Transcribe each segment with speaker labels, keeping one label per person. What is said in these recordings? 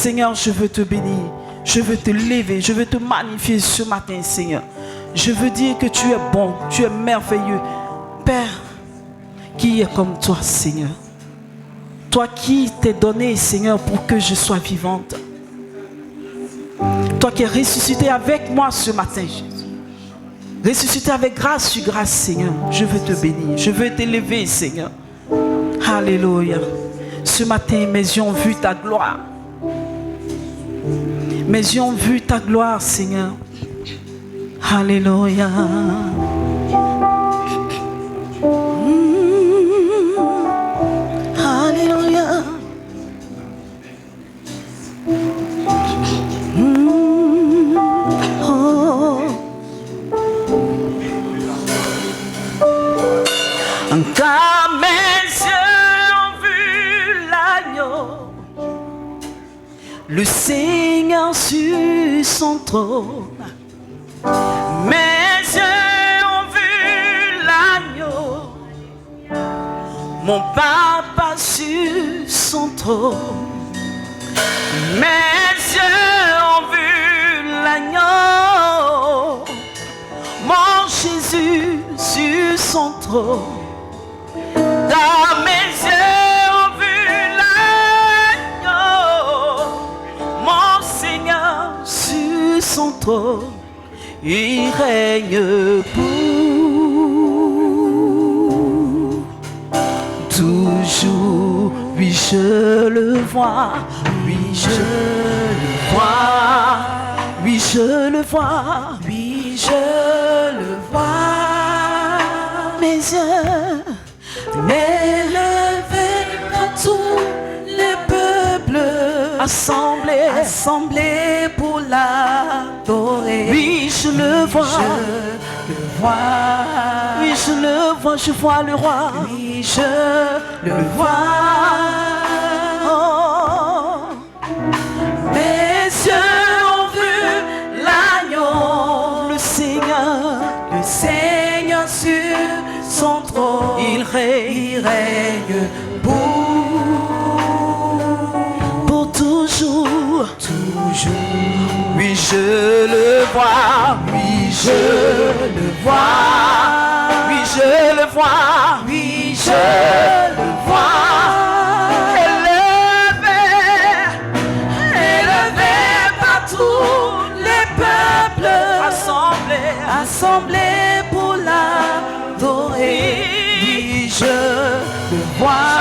Speaker 1: Seigneur, je veux te bénir. Je veux te lever, je veux te magnifier ce matin, Seigneur. Je veux dire que tu es bon, tu es merveilleux. Père, qui est comme toi, Seigneur? Toi qui t'es donné, Seigneur, pour que je sois vivante. Toi qui es ressuscité avec moi ce matin, Jésus. Ressuscité avec grâce sur grâce, Seigneur. Je veux te bénir, je veux t'élever, Seigneur. Alléluia. Ce matin, mes yeux ont vu ta gloire. Mes yeux ont vu ta gloire, Seigneur. Alléluia. Alléluia. Oh. Car mes yeux ont vu l'agneau, le Seigneur sur son trône. Mes yeux ont vu l'agneau, mon papa sur son trône. Mes yeux ont vu l'agneau, mon Jésus sur son trône. Dans mes yeux ont vu l'agneau, mon Seigneur sur son trône. Il règne pour toujours. Oui, je le vois. Oui, je le vois. Oui, je le vois. Oui, je le vois. Mes yeux élevés par tous les peuples assemblés pour l'adorer. Oui, je le vois. Je le vois. Oui, je le vois. Je vois le roi. Oui, je le vois. Oh. Mes yeux ont vu l'agneau, le Seigneur sur son trône. Il règne pour toujours. Oui, je le vois. Oui, je le vois. Oui, je le vois. Oui, je le vois. Élevé par tous les peuples assemblés pour l'adorer. Oui, je le vois.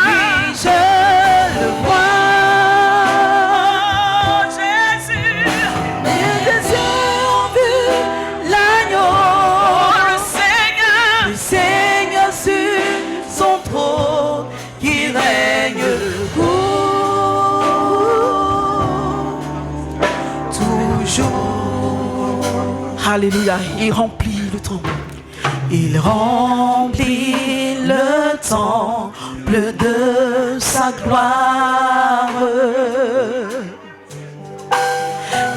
Speaker 1: Oui, je le vois. Oh, Jésus. Mes yeux ont vu l'agneau, le Seigneur sur son trône, qui règne toujours. Alléluia, il remplit le temple. Il remplit le temple de sa gloire.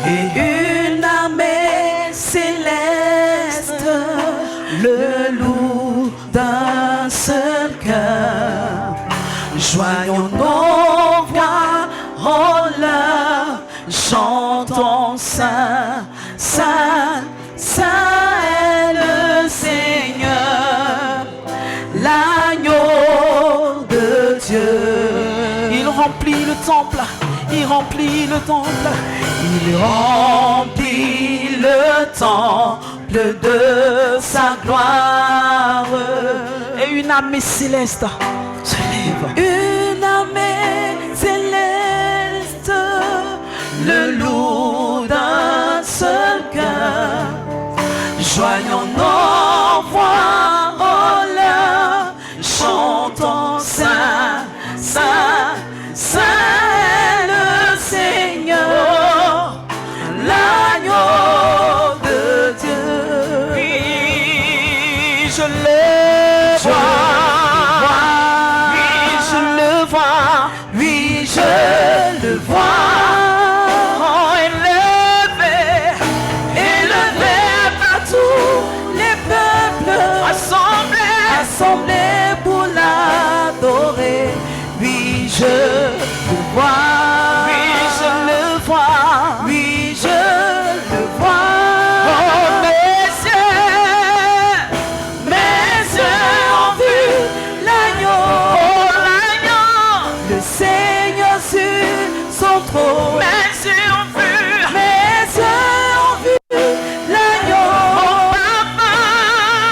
Speaker 1: Et une armée céleste le loue d'un seul cœur. Joignons nos voix, oh là, chantons saint, saint, saint est le Seigneur, l'agneau de Dieu. Il remplit le temple, il remplit le temple, il remplit le temple de sa gloire. Et une armée céleste se lève. Une armée céleste le loue d'un seul cœur. Joignons nos voix, oh là, chantons saint, saint, saint est le Seigneur, l'agneau de Dieu. Oui, je le vois. Oui, je le vois. Oui, je le vois. Assemblés pour l'adorer. Oui, je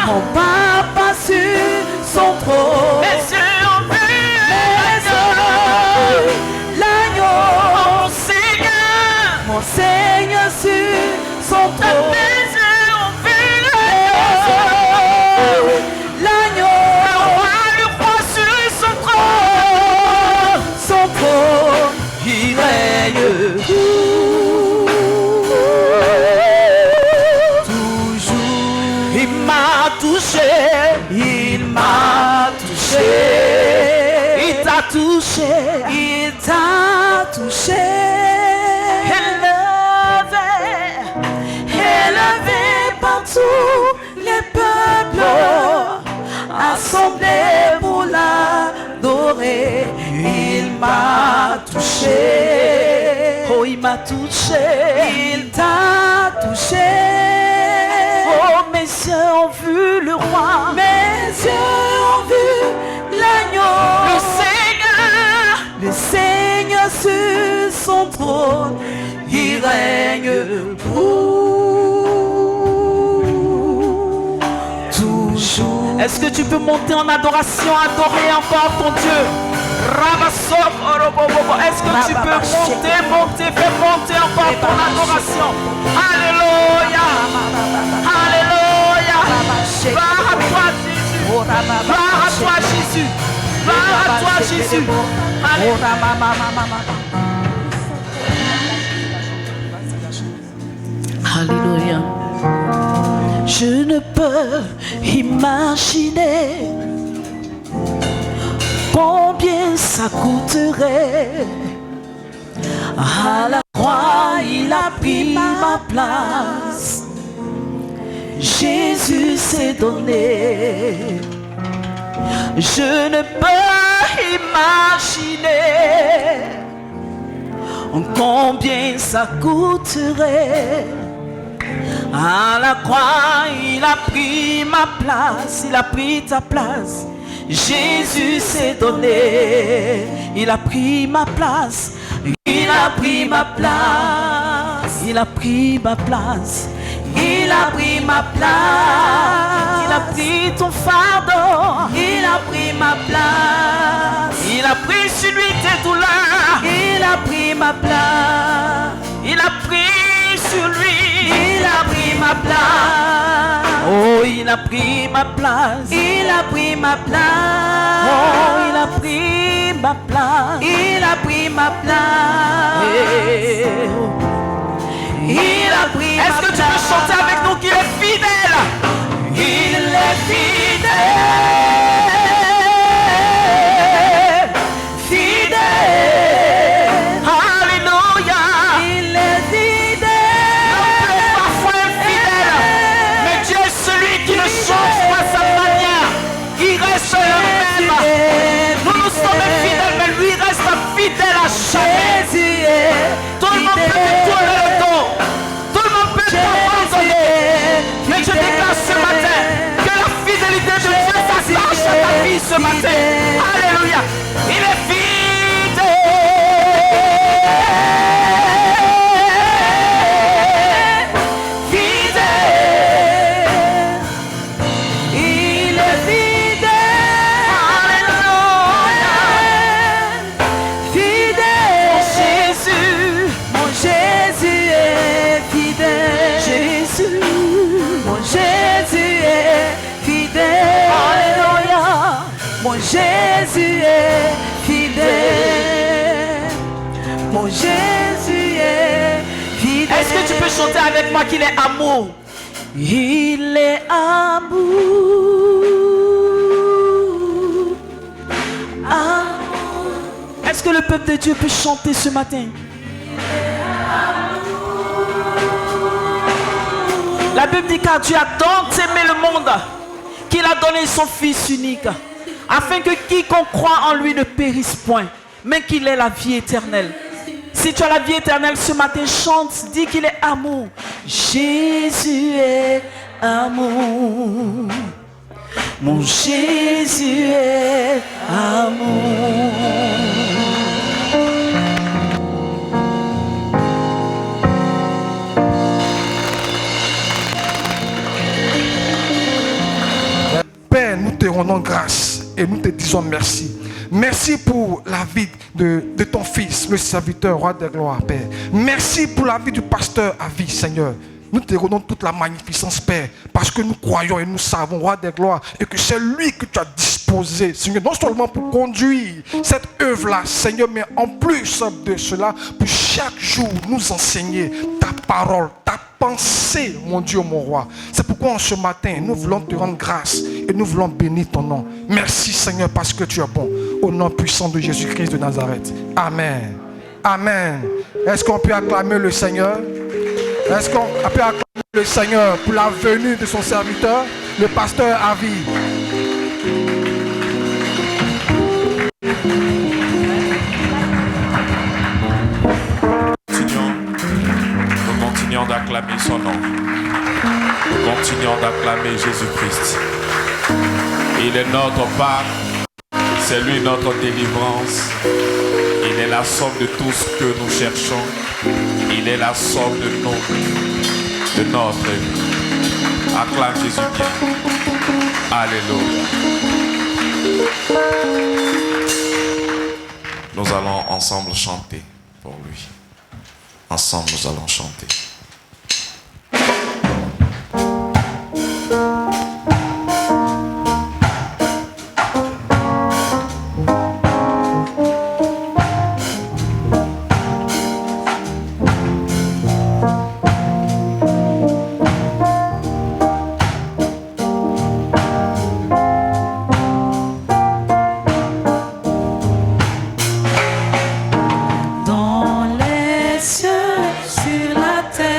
Speaker 1: Mon papa sur son trône.
Speaker 2: Mes yeux ont vu
Speaker 1: l'agneau.
Speaker 2: Mon Seigneur.
Speaker 1: Mon Seigneur sur son trône.
Speaker 2: Mes yeux ont vu
Speaker 1: l'agneau.
Speaker 2: Le roi sur son trône.
Speaker 1: Son trône, il règne. Toujours, il m'a touché. Il m'a touché. Il t'a touché. Il t'a touché. Élevé par tous les peuples, assemblés pour l'adorer. Il m'a touché. Oh, il m'a touché. Il t'a touché. Oh, mes yeux ont vu le roi. Mes yeux ont vu l'agneau. Le Seigneur sur son trône. Il règne toujours. Est-ce que tu peux monter en adoration, adorer encore ton Dieu? Est-ce que tu peux monter, faire monter encore ton adoration? Alléluia. Alléluia. Gloire à toi Jésus. Gloire à toi Jésus. Gloire à toi Jésus. Alléluia. Je ne peux imaginer combien ça coûterait. À la croix, il a pris ma place. Jésus s'est donné. Je ne peux imaginer combien ça coûterait. À la croix, il a pris ma place, il a pris ta place. Jésus s'est donné, il a pris ma place, il a pris ma place, il a pris ma place, il a pris ma place, il a pris ton fardeau, il a pris ma place, il a pris sur lui tes douleurs, il a pris ma place, il a pris sur lui, il a pris ma place. Oh, il a pris ma place. Il a pris ma place. Oh, il a pris ma place. Il a pris ma place. Il a pris ma place. Est-ce que tu peux chanter avec nous qu'il est fidèle? Il est fidèle. Fidèle. Alléluia. Il est fidèle. L'homme est parfois infidèle, mais Dieu est celui qui ne change pas sa manière. Il reste le même. Nous nous sommes infidèles, mais lui reste fidèle à jamais. Tout le monde peut te tourner le dos. Tout le monde peut t'abandonner. Mais je déclare ce matin que la fidélité de Dieu s'attache à ta vie ce matin. Alléluia. Il est fidèle. Fidèle. Il est fidèle. Alléluia. Fidèle. Mon Jésus est fidèle. Jésus. Mon Jésus est fidèle. Alléluia. Mon Jésus est fidèle. Mon Jésus est fidèle. Est-ce que tu peux chanter avec moi qu'il est amour? Il est amour. Amour. Est-ce que le peuple de Dieu peut chanter ce matin? La Bible dit car Dieu a tant aimé le monde qu'il a donné son Fils unique, afin que quiconque croit en lui ne périsse point, mais qu'il ait la vie éternelle. Si tu as la vie éternelle ce matin, chante, dis qu'il est amour. Jésus est amour. Mon Jésus est amour.
Speaker 3: te rendons grâce et nous te disons merci. Merci pour la vie de ton fils, le serviteur, roi de gloire, Père. Merci pour la vie du pasteur à vie, Seigneur. Nous te rendons toute la magnificence, Père, parce que nous croyons et nous savons, roi de gloire, et que c'est lui que tu as disposé, Seigneur, non seulement pour conduire cette œuvre-là, Seigneur, mais en plus de cela, pour chaque jour nous enseigner ta parole, ta pensée, mon Dieu, mon roi. C'est pourquoi en ce matin, nous voulons te rendre grâce et nous voulons bénir ton nom. Merci, Seigneur, parce que tu es bon. Au nom puissant de Jésus-Christ de Nazareth. Amen. Amen. Est-ce qu'on peut acclamer le Seigneur? Est-ce qu'on peut acclamer le Seigneur pour la venue de son serviteur, le pasteur à vie?
Speaker 4: Nous continuons d'acclamer son nom. Nous continuons d'acclamer Jésus-Christ. Il est notre Père, c'est lui notre délivrance. Il est la somme de tout ce que nous cherchons. Il est la somme de notre vie. Acclame Jésus bien. Alléluia. Nous allons ensemble chanter pour lui. Ensemble, nous allons chanter.
Speaker 1: Dans les cieux, sur la terre.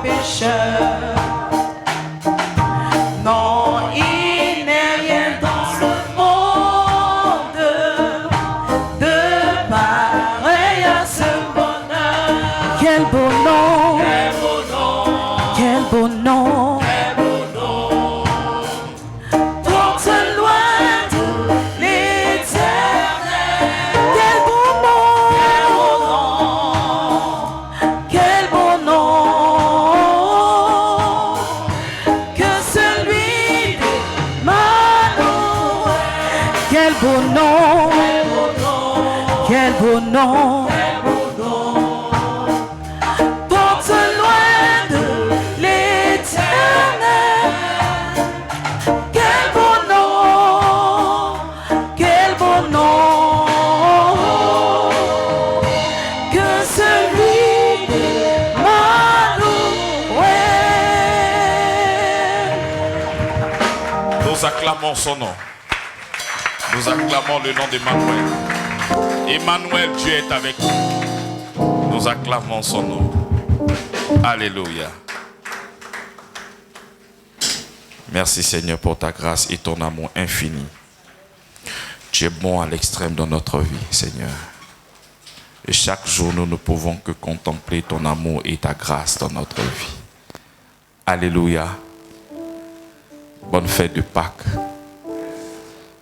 Speaker 1: pécheur. Non, il n'est rien dans ce monde de pareil à ce bonheur. Quel beau nom, quel beau nom, porte loin de l'éternel. Quel beau nom, quel beau nom, que celui de Manuel. Quel beau nom, quel beau nom, porte loin de l'éternel. Quel beau nom, quel beau nom, que celui de Manuel.
Speaker 4: Nous acclamons son nom. Nous acclamons le nom d'Emmanuel. Emmanuel, Dieu est avec nous. Nous acclamons son nom. Alléluia. Merci Seigneur pour ta grâce et ton amour infini. Tu es bon à l'extrême dans notre vie, Seigneur. Et chaque jour, nous ne pouvons que contempler ton amour et ta grâce dans notre vie. Alléluia. Bonne fête de Pâques.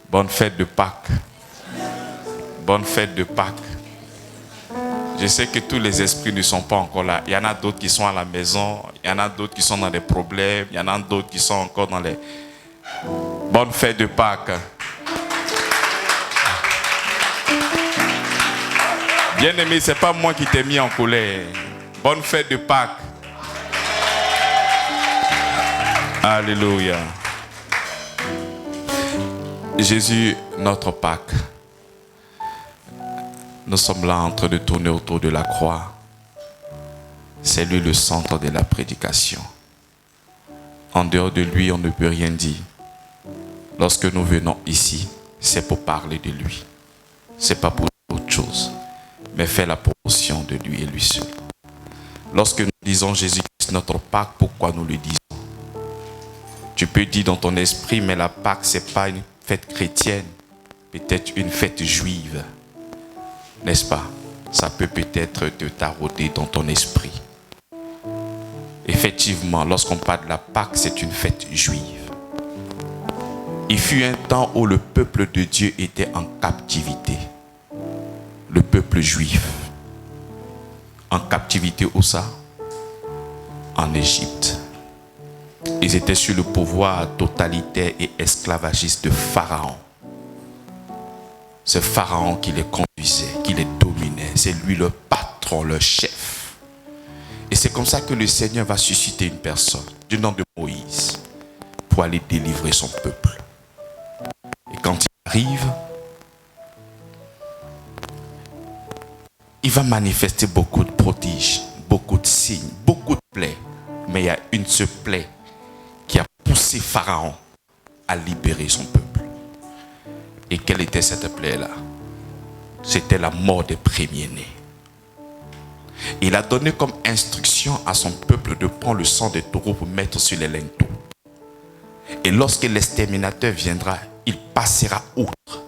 Speaker 4: Bonne fête de Pâques. Bonne fête de Pâques. Je sais que tous les esprits ne sont pas encore là. Il y en a d'autres qui sont à la maison. Il y en a d'autres qui sont dans des problèmes. Il y en a d'autres qui sont encore dans les... Bonne fête de Pâques. Bien-aimé, ce n'est pas moi qui t'ai mis en colère. Bonne fête de Pâques. Alléluia. Jésus, notre Pâques. Nous sommes là en train de tourner autour de la croix. C'est lui le centre de la prédication. En dehors de lui, on ne peut rien dire. Lorsque nous venons ici, c'est pour parler de lui. C'est pas pour autre chose, mais faire la promotion de lui et lui seul. Lorsque nous disons Jésus-Christ notre Pâques, pourquoi nous le disons? Tu peux dire dans ton esprit, mais la Pâques, ce n'est pas une fête chrétienne, peut-être une fête juive. N'est-ce pas? Ça peut peut-être te tarauder dans ton esprit. Effectivement, lorsqu'on parle de la Pâques, c'est une fête juive. Il fut un temps où le peuple de Dieu était en captivité. Le peuple juif. En captivité où ça? En Égypte. Ils étaient sous le pouvoir totalitaire et esclavagiste de Pharaon. C'est Pharaon qui les conduisait, qui les dominait. C'est lui le patron, le chef. Et c'est comme ça que le Seigneur va susciter une personne du nom de Moïse pour aller délivrer son peuple. Et quand il arrive, il va manifester beaucoup de prodiges, beaucoup de signes, beaucoup de plaies. Mais il y a une seule plaie qui a poussé Pharaon à libérer son peuple. Et quelle était cette plaie-là? C'était la mort des premiers-nés. Il a donné comme instruction à son peuple de prendre le sang des taureaux pour mettre sur les linteaux. Et lorsque l'exterminateur viendra, il passera outre.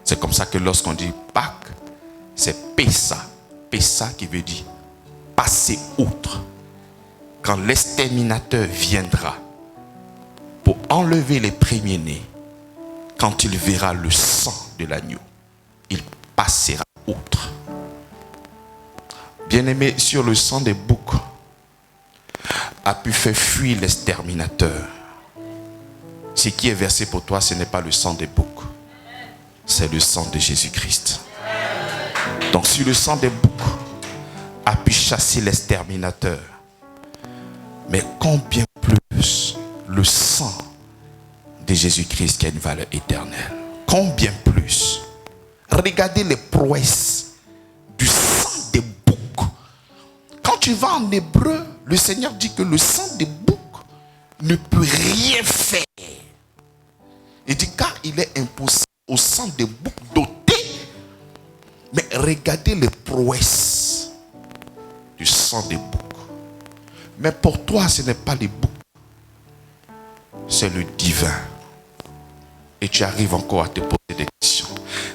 Speaker 4: C'est comme ça que lorsqu'on dit Pâques, c'est Pessa. Pessa qui veut dire passer outre. Quand l'exterminateur viendra pour enlever les premiers-nés, quand il verra le sang de l'agneau, il passera outre. Bien-aimé, sur le sang des boucs a pu faire fuir l'exterminateur. Ce qui est versé pour toi, ce n'est pas le sang des boucs, c'est le sang de Jésus-Christ. Donc sur le sang des boucs a pu chasser l'exterminateur. Mais combien plus le sang de Jésus-Christ qui a une valeur éternelle? Combien plus? Regardez les prouesses du sang des boucs. Quand tu vas en hébreu, le Seigneur dit que le sang des boucs ne peut rien faire. Il dit car il est impossible au sang des boucs d'ôter. Mais regardez les prouesses du sang des boucs.
Speaker 5: Mais pour toi, ce n'est pas les boucs. C'est le divin. Et tu arrives encore à te poser des questions.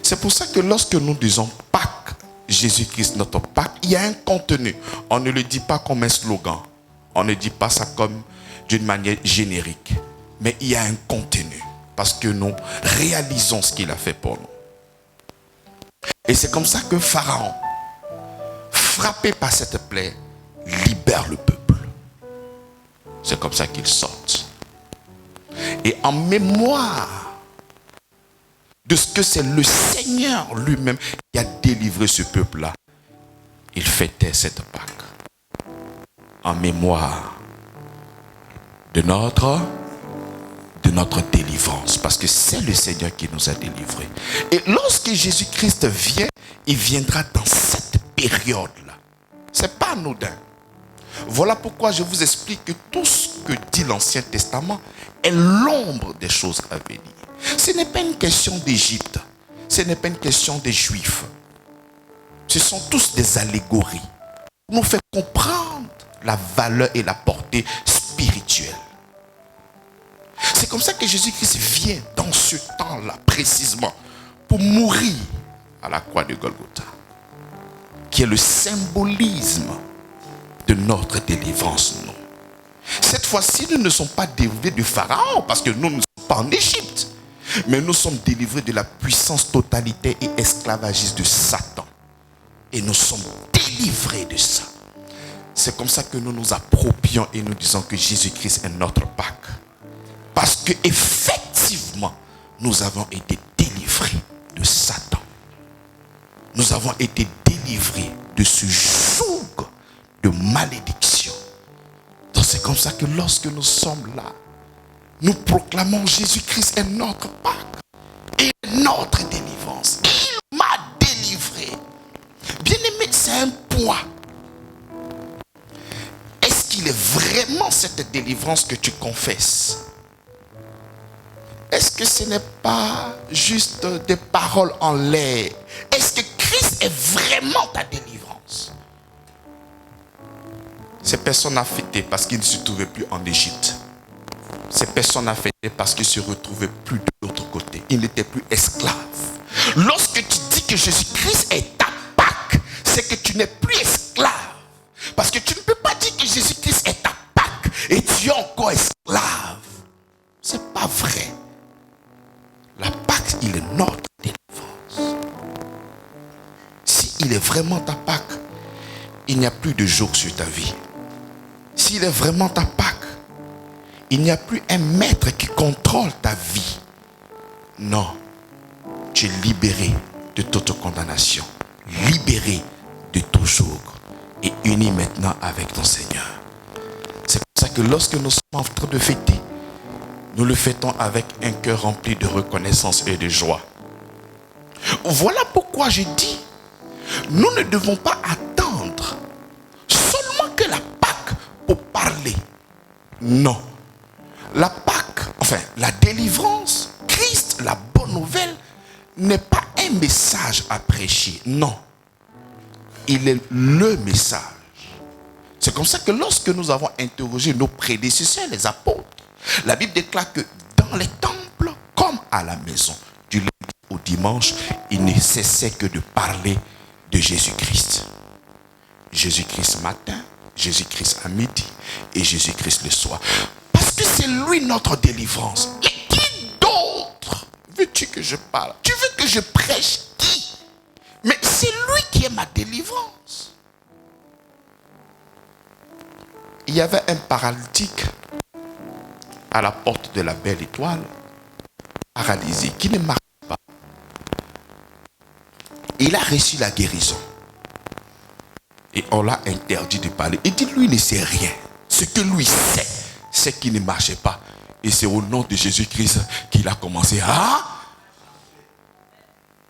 Speaker 5: C'est pour ça que lorsque nous disons Pâques, Jésus-Christ notre Pâques, il y a un contenu. On ne le dit pas comme un slogan. On ne dit pas ça comme d'une manière générique. Mais il y a un contenu. Parce que nous réalisons ce qu'il a fait pour nous. Et c'est comme ça que Pharaon, frappé par cette plaie, libère le peuple. C'est comme ça qu'ils sortent. Et en mémoire de ce que c'est le Seigneur lui-même qui a délivré ce peuple-là, il fêtait cette Pâque. En mémoire de notre délivrance. Parce que c'est le Seigneur qui nous a délivrés. Et lorsque Jésus-Christ vient, il viendra dans cette période-là. C'est pas anodin. Voilà pourquoi je vous explique que tout ce que dit l'Ancien Testament est l'ombre des choses à venir. Ce n'est pas une question d'Égypte. Ce n'est pas une question des Juifs. Ce sont tous des allégories. Pour nous faire comprendre la valeur et la portée spirituelle. C'est comme ça que Jésus-Christ vient dans ce temps-là, précisément, pour mourir à la croix de Golgotha, qui est le symbolisme de notre délivrance, nous. Cette fois-ci, nous ne sommes pas délivrés du Pharaon, parce que nous ne sommes pas en Égypte, mais nous sommes délivrés de la puissance totalitaire et esclavagiste de Satan. Et nous sommes délivrés de ça. C'est comme ça que nous nous approprions et nous disons que Jésus-Christ est notre Pâques. Parce que effectivement, nous avons été délivrés de Satan. Nous avons été délivrés de ce joug de malédiction. Donc c'est comme ça que lorsque nous sommes là, nous proclamons Jésus-Christ est notre Pâques et notre délivrance. Il m'a délivré. Bien-aimé, c'est un poids. Est-ce qu'il est vraiment cette délivrance que tu confesses? Est-ce que ce n'est pas juste des paroles en l'air? Est-ce que Christ est vraiment ta délivrance? Ces personnes affectées parce qu'ils ne se trouvaient plus en Égypte. Ces personnes affectées parce qu'ils ne se retrouvaient plus de l'autre côté. Ils n'étaient plus esclaves. Lorsque tu dis que Jésus-Christ est ta Pâque, c'est que tu n'es plus esclave. Parce que tu ne peux pas dire que Jésus-Christ est ta Pâque et tu es encore esclave. C'est pas vrai. La Pâque, il est notre délivrance. S'il est vraiment ta Pâque, il n'y a plus de joug sur ta vie. S'il est vraiment ta Pâque, il n'y a plus un maître qui contrôle ta vie. Non, tu es libéré de toute condamnation, libéré de tout joug et uni maintenant avec ton Seigneur. C'est pour ça que lorsque nous sommes en train de fêter, nous le fêtons avec un cœur rempli de reconnaissance et de joie. Voilà pourquoi je dis, nous ne devons pas attendre seulement que la Pâque pour parler. Non. La Pâque, enfin la délivrance, Christ, la bonne nouvelle, n'est pas un message à prêcher. Non. Il est le message. C'est comme ça que lorsque nous avons interrogé nos prédécesseurs, les apôtres, la Bible déclare que dans les temples, comme à la maison, du lundi au dimanche, il ne cessait que de parler de Jésus-Christ. Jésus-Christ matin, Jésus-Christ à midi et Jésus-Christ le soir. Parce que c'est lui notre délivrance. Mais qui d'autre veux-tu que je parle? Tu veux que je prêche qui? Mais c'est lui qui est ma délivrance. Il y avait un paralytique à la porte de la Belle Étoile, paralysé, qui ne marche pas. Il a reçu la guérison. Et on l'a interdit de parler. Il dit, lui ne sait rien. Ce que lui sait, c'est qu'il ne marchait pas. Et c'est au nom de Jésus-Christ qu'il a commencé. Ah!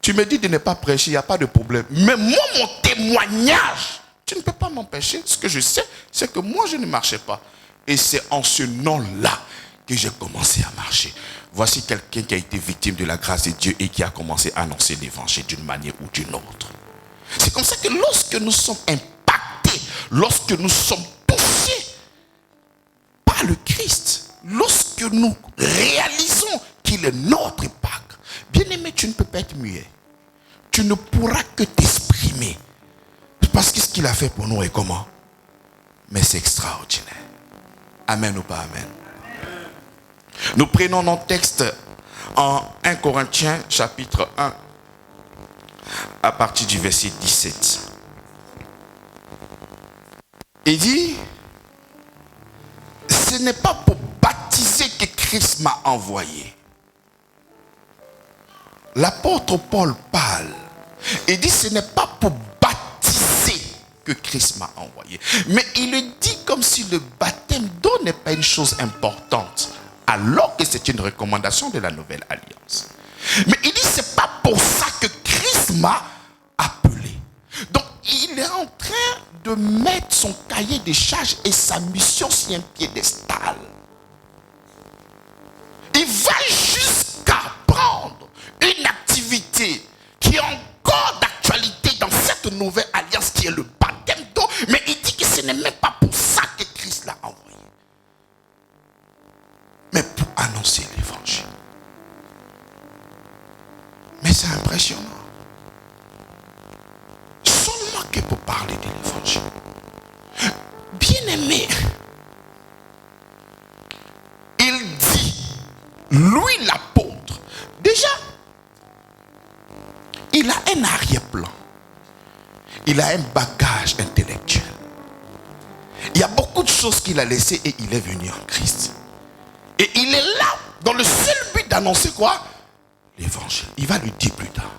Speaker 5: Tu me dis de ne pas prêcher, il n'y a pas de problème. Mais moi, mon témoignage, tu ne peux pas m'empêcher. Ce que je sais, c'est que moi, je ne marchais pas. Et c'est en ce nom-là que j'ai commencé à marcher. Voici quelqu'un qui a été victime de la grâce de Dieu et qui a commencé à annoncer l'évangile d'une manière ou d'une autre. C'est comme ça que lorsque nous sommes impactés, lorsque nous sommes touchés, Christ, lorsque nous réalisons qu'il est notre Pâques, bien-aimé, tu ne peux pas être muet. Tu ne pourras que t'exprimer. Parce que ce qu'il a fait pour nous est comment? Mais c'est extraordinaire. Amen ou pas amen? Nous prenons notre texte en 1 Corinthiens chapitre 1 à partir du verset 17. Il dit, ce n'est pas pour baptiser que Christ m'a envoyé. L'apôtre Paul parle. Il dit, ce n'est pas pour baptiser que Christ m'a envoyé. Mais il le dit comme si le baptême d'eau n'est pas une chose importante, alors que c'est une recommandation de la nouvelle alliance. Mais il dit, c'est pas pour ça que Christ m'a appelé. Donc, il est en train de mettre son cahier de charges et sa mission sur un piédestal. Il va jusqu'à prendre une activité qui est encore d'actualité dans cette nouvelle alliance qui est le baptême d'eau, mais il dit que ce n'est même pas pour ça que Christ l'a envoyé, mais pour annoncer l'évangile. Mais c'est impressionnant. Seulement que pour parler de l'évangile. Bien-aimé, il dit, lui l'apôtre, déjà, il a un arrière-plan. Il a un bagage intellectuel. Il y a beaucoup de choses qu'il a laissées et il est venu en Christ. Et il est là dans le seul but d'annoncer quoi? L'évangile. Il va le dire plus tard.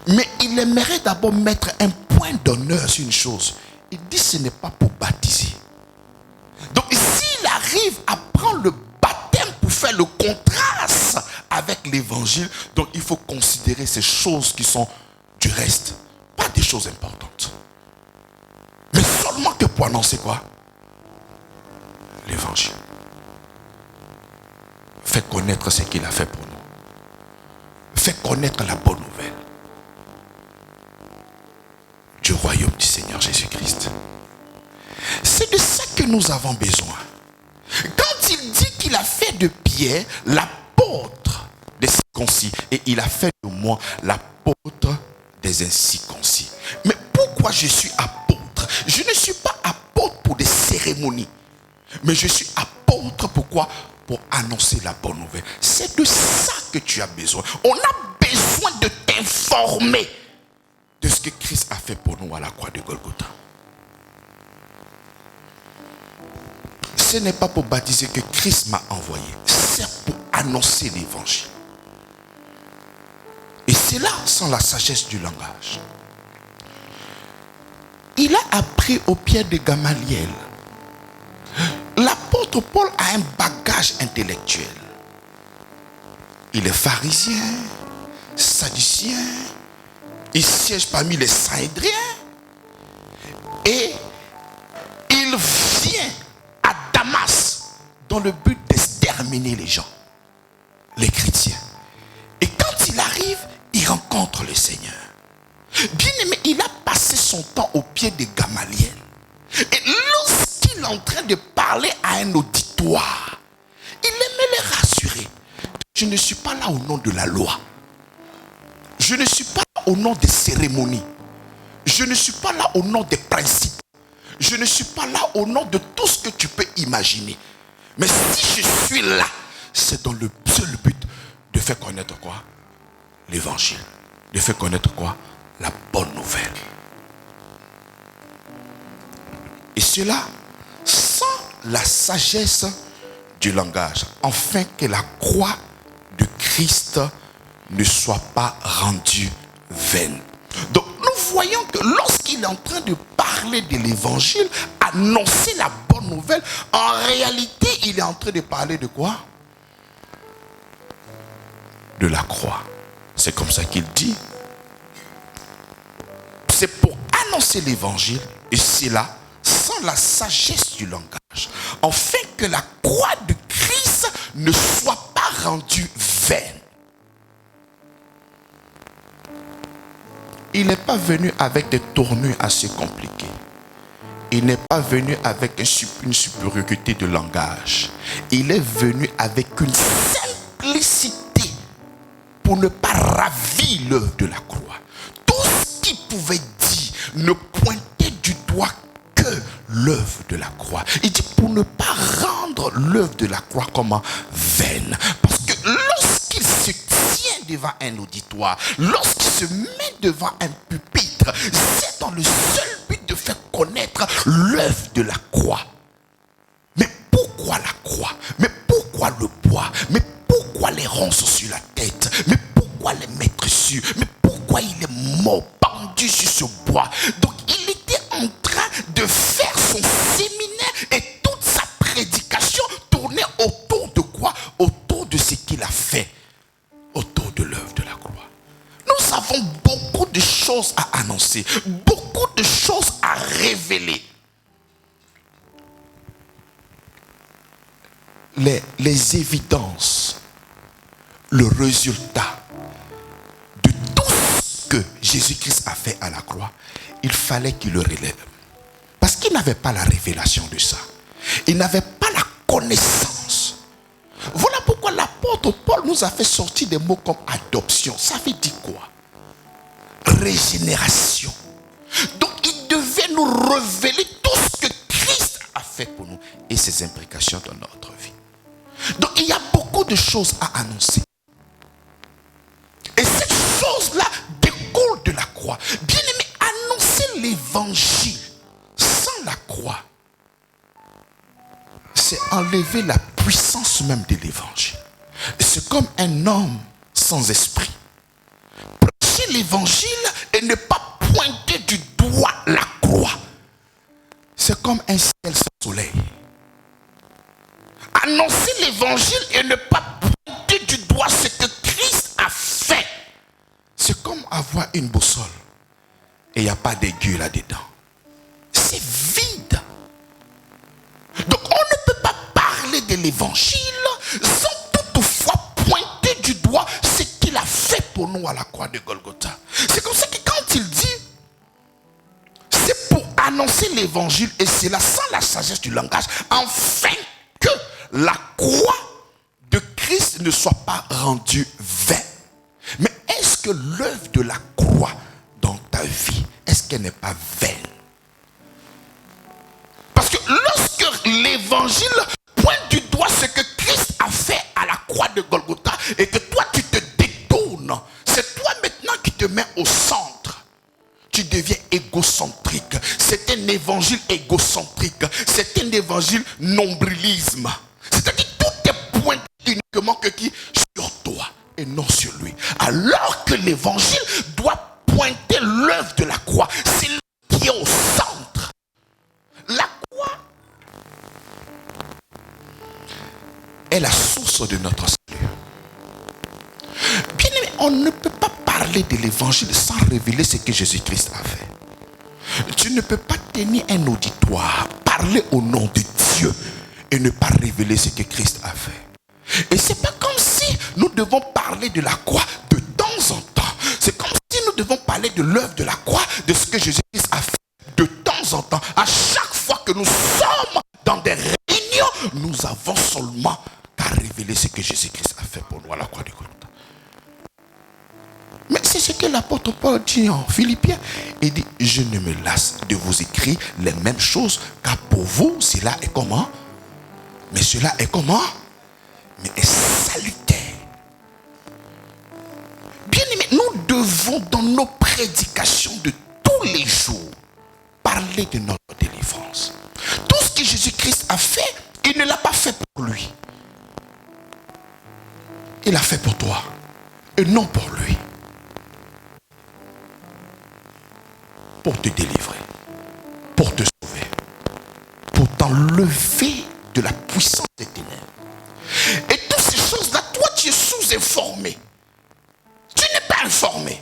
Speaker 5: Mais il aimerait d'abord mettre un point d'honneur sur une chose. Il dit ce n'est pas pour baptiser. Donc s'il arrive à prendre le baptême pour faire le contraste avec l'évangile, donc il faut considérer ces choses qui sont du reste, pas des choses importantes. Mais seulement que pour annoncer quoi? L'évangile. Fait connaître ce qu'il a fait pour nous. Fait connaître la bonne nouvelle du royaume du Seigneur Jésus-Christ. C'est de ça que nous avons besoin. Quand il dit qu'il a fait de Pierre l'apôtre des circoncis et il a fait de moi l'apôtre des incirconcis. Mais pourquoi je suis apôtre? Je ne suis pas apôtre pour des cérémonies, mais je suis apôtre pourquoi? Pour annoncer la bonne nouvelle. C'est de ça que tu as besoin. On a besoin de t'informer de ce que Christ a fait pour nous à la croix de Golgotha. Ce n'est pas pour baptiser que Christ m'a envoyé. C'est pour annoncer l'évangile. Et c'est là, sans la sagesse du langage. Il a appris au pied de Gamaliel. L'apôtre Paul a un bagage intellectuel. Il est pharisien, sadducéen, il siège parmi les Sanhédriens et il vient à Damas dans le but d'exterminer les gens, les chrétiens. Et quand il arrive, il rencontre le Seigneur. Bien aimé, il a passé son temps au pied de Gamaliel. Et lorsqu'il est en train de parler à un auditoire, il aimait les rassurer. Je ne suis pas là au nom de la loi. Je ne suis pas là au nom des cérémonies. Je ne suis pas là au nom des principes. Je ne suis pas là au nom de tout ce que tu peux imaginer. Mais si je suis là, c'est dans le seul but de faire connaître quoi? L'évangile. De faire connaître quoi? La bonne nouvelle. Et cela sans la sagesse du langage, afin que la croix de Christ ne soit pas rendue vaine. Donc nous voyons que lorsqu'il est en train de parler de l'évangile, annoncer la bonne nouvelle, en réalité il est en train de parler de quoi? De la croix. C'est comme ça qu'il dit. C'est pour annoncer l'évangile, et c'est là sans la sagesse du langage, afin que la croix de Christ ne soit pas rendue vaine. Il n'est pas venu avec des tournures assez compliquées. il n'est pas venu avec une supériorité de langage. Il est venu avec une simplicité pour ne pas ravir l'œuvre de la croix. Tout ce qu'il pouvait dire ne pointait du doigt que l'œuvre de la croix. Il dit pour ne pas rendre l'œuvre de la croix comme vaine. Parce que lorsqu'il se tient devant un auditoire, lorsqu'il se met devant un pupitre, c'est dans le seul but de faire connaître l'œuvre de la croix. Mais pourquoi la croix? Mais pourquoi le bois? Mais pourquoi les ronces sur la tête? Mais pourquoi les mettre sur? Mais pourquoi il est mort, pendu sur ce bois? Donc il était en train de faire son séminaire et toute sa prédication tournait autour de quoi? Autour de ce qu'il a fait, autour de l'œuvre de la croix. Nous avons beaucoup de choses à annoncer, beaucoup de choses à révéler. Les évidences, le résultat de tout ce que Jésus-Christ a fait à la croix, il fallait qu'il le relève. Parce qu'il n'avait pas la révélation de ça. Il n'avait pas la connaissance. Voilà pourquoi l'apôtre Paul nous a fait sortir des mots comme adoption. Ça veut dire quoi? Régénération. Donc il devait nous révéler tout ce que Christ a fait pour nous et ses implications dans notre vie. Donc il y a beaucoup de choses à annoncer. Et cette chose-là découle de la croix. Bien aimé, annoncer l'évangile sans la croix, c'est enlever la puissance même de l'évangile. C'est comme un homme sans esprit. Prêcher l'évangile et ne pas pointer du doigt la croix, c'est comme un ciel sans soleil. Annoncer l'évangile et ne pas pointer du doigt ce que Christ a fait, c'est comme avoir une boussole et il n'y a pas d'aiguille là-dedans. C'est vide. Donc on ne peut pas parler de l'évangile sans toutefois pointer du doigt ce qu'il a fait pour nous à la croix de Golgotha. C'est comme ça que quand il dit, c'est pour annoncer l'évangile et c'est là sans la sagesse du langage, afin que la croix de Christ ne soit pas rendue vaine. Mais est-ce que l'œuvre de la croix dans ta vie, est-ce qu'elle n'est pas vaine? Parce que lorsque l'évangile pointe du doigt ce que Christ a fait à la croix de Golgotha et que toi tu te détournes, c'est toi maintenant qui te mets au centre. Tu deviens égocentrique. C'est un évangile égocentrique. C'est un évangile nombrilisme. C'est-à-dire tout est pointé uniquement que qui? Sur toi et non sur lui. Alors que l'évangile doit pointer l'œuvre de la croix. C'est lui qui est au centre. La croix est la source de notre salut. Bien aimé, on ne peut pas parler de l'évangile sans révéler ce que Jésus-Christ a fait. Tu ne peux pas tenir un auditoire, parler au nom de Dieu et ne pas révéler ce que Christ a fait. Et c'est pas comme si nous devons parler de la croix de temps en temps. C'est comme si nous devons parler de l'œuvre de la croix, de ce que Jésus-Christ a fait de temps en temps. À chaque fois que nous sommes dans des réunions, nous avons seulement qu'à révéler ce que Jésus-Christ a fait pour nous à la croix de Golgotha. Mais c'est ce que l'apôtre Paul dit en Philippiens. Il dit, je ne me lasse de vous écrire les mêmes choses, car pour vous, cela est comment? Mais cela est comment? Mais est salutaire. Bien aimé, nous devons dans nos prédications de tous les jours parler de notre délivrance. Tout ce que Jésus-Christ a fait, il ne l'a pas fait pour lui. Il l'a fait pour toi et non pour lui. Pour te délivrer, pour te sauver, pour t'enlever de la puissance des ténèbres. Et toutes ces choses-là, toi tu es sous-informé. Tu n'es pas informé.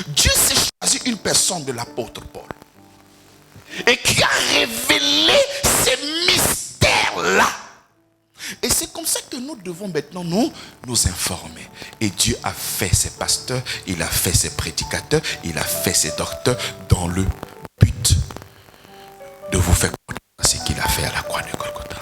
Speaker 5: Dieu s'est choisi une personne de l'apôtre Paul et qui a révélé ces mystères-là. Et c'est comme ça que nous devons maintenant nous informer. Et Dieu a fait ses pasteurs, il a fait ses prédicateurs, il a fait ses docteurs dans le but de vous faire comprendre ce qu'il a fait à la croix de Golgotha.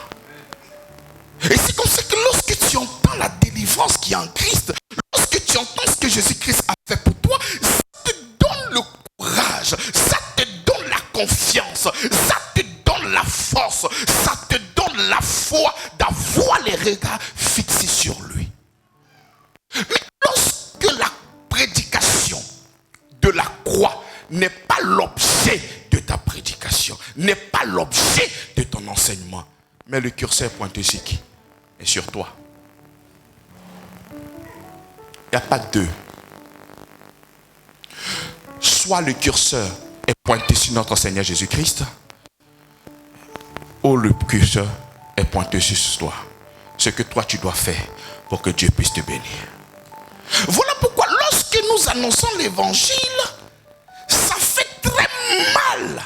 Speaker 5: Et c'est comme ça que lorsque tu entends la délivrance qui est en Christ, lorsque tu entends ce que Jésus-Christ a fait pour toi, ça te donne le courage, ça te donne la confiance, ça te donne la force, ça te donne la foi d'avoir les regards fixés sur lui. Mais lorsque la prédication de la croix n'est pas l'objet de ta prédication, n'est pas l'objet de ton enseignement, mais le curseur pointé sur qui? Et sur toi. Il n'y a pas deux. Soit le curseur est pointé sur notre Seigneur Jésus-Christ, ou le curseur est pointé sur toi. Ce que toi tu dois faire pour que Dieu puisse te bénir. Voilà pourquoi lorsque nous annonçons l'évangile, ça fait très mal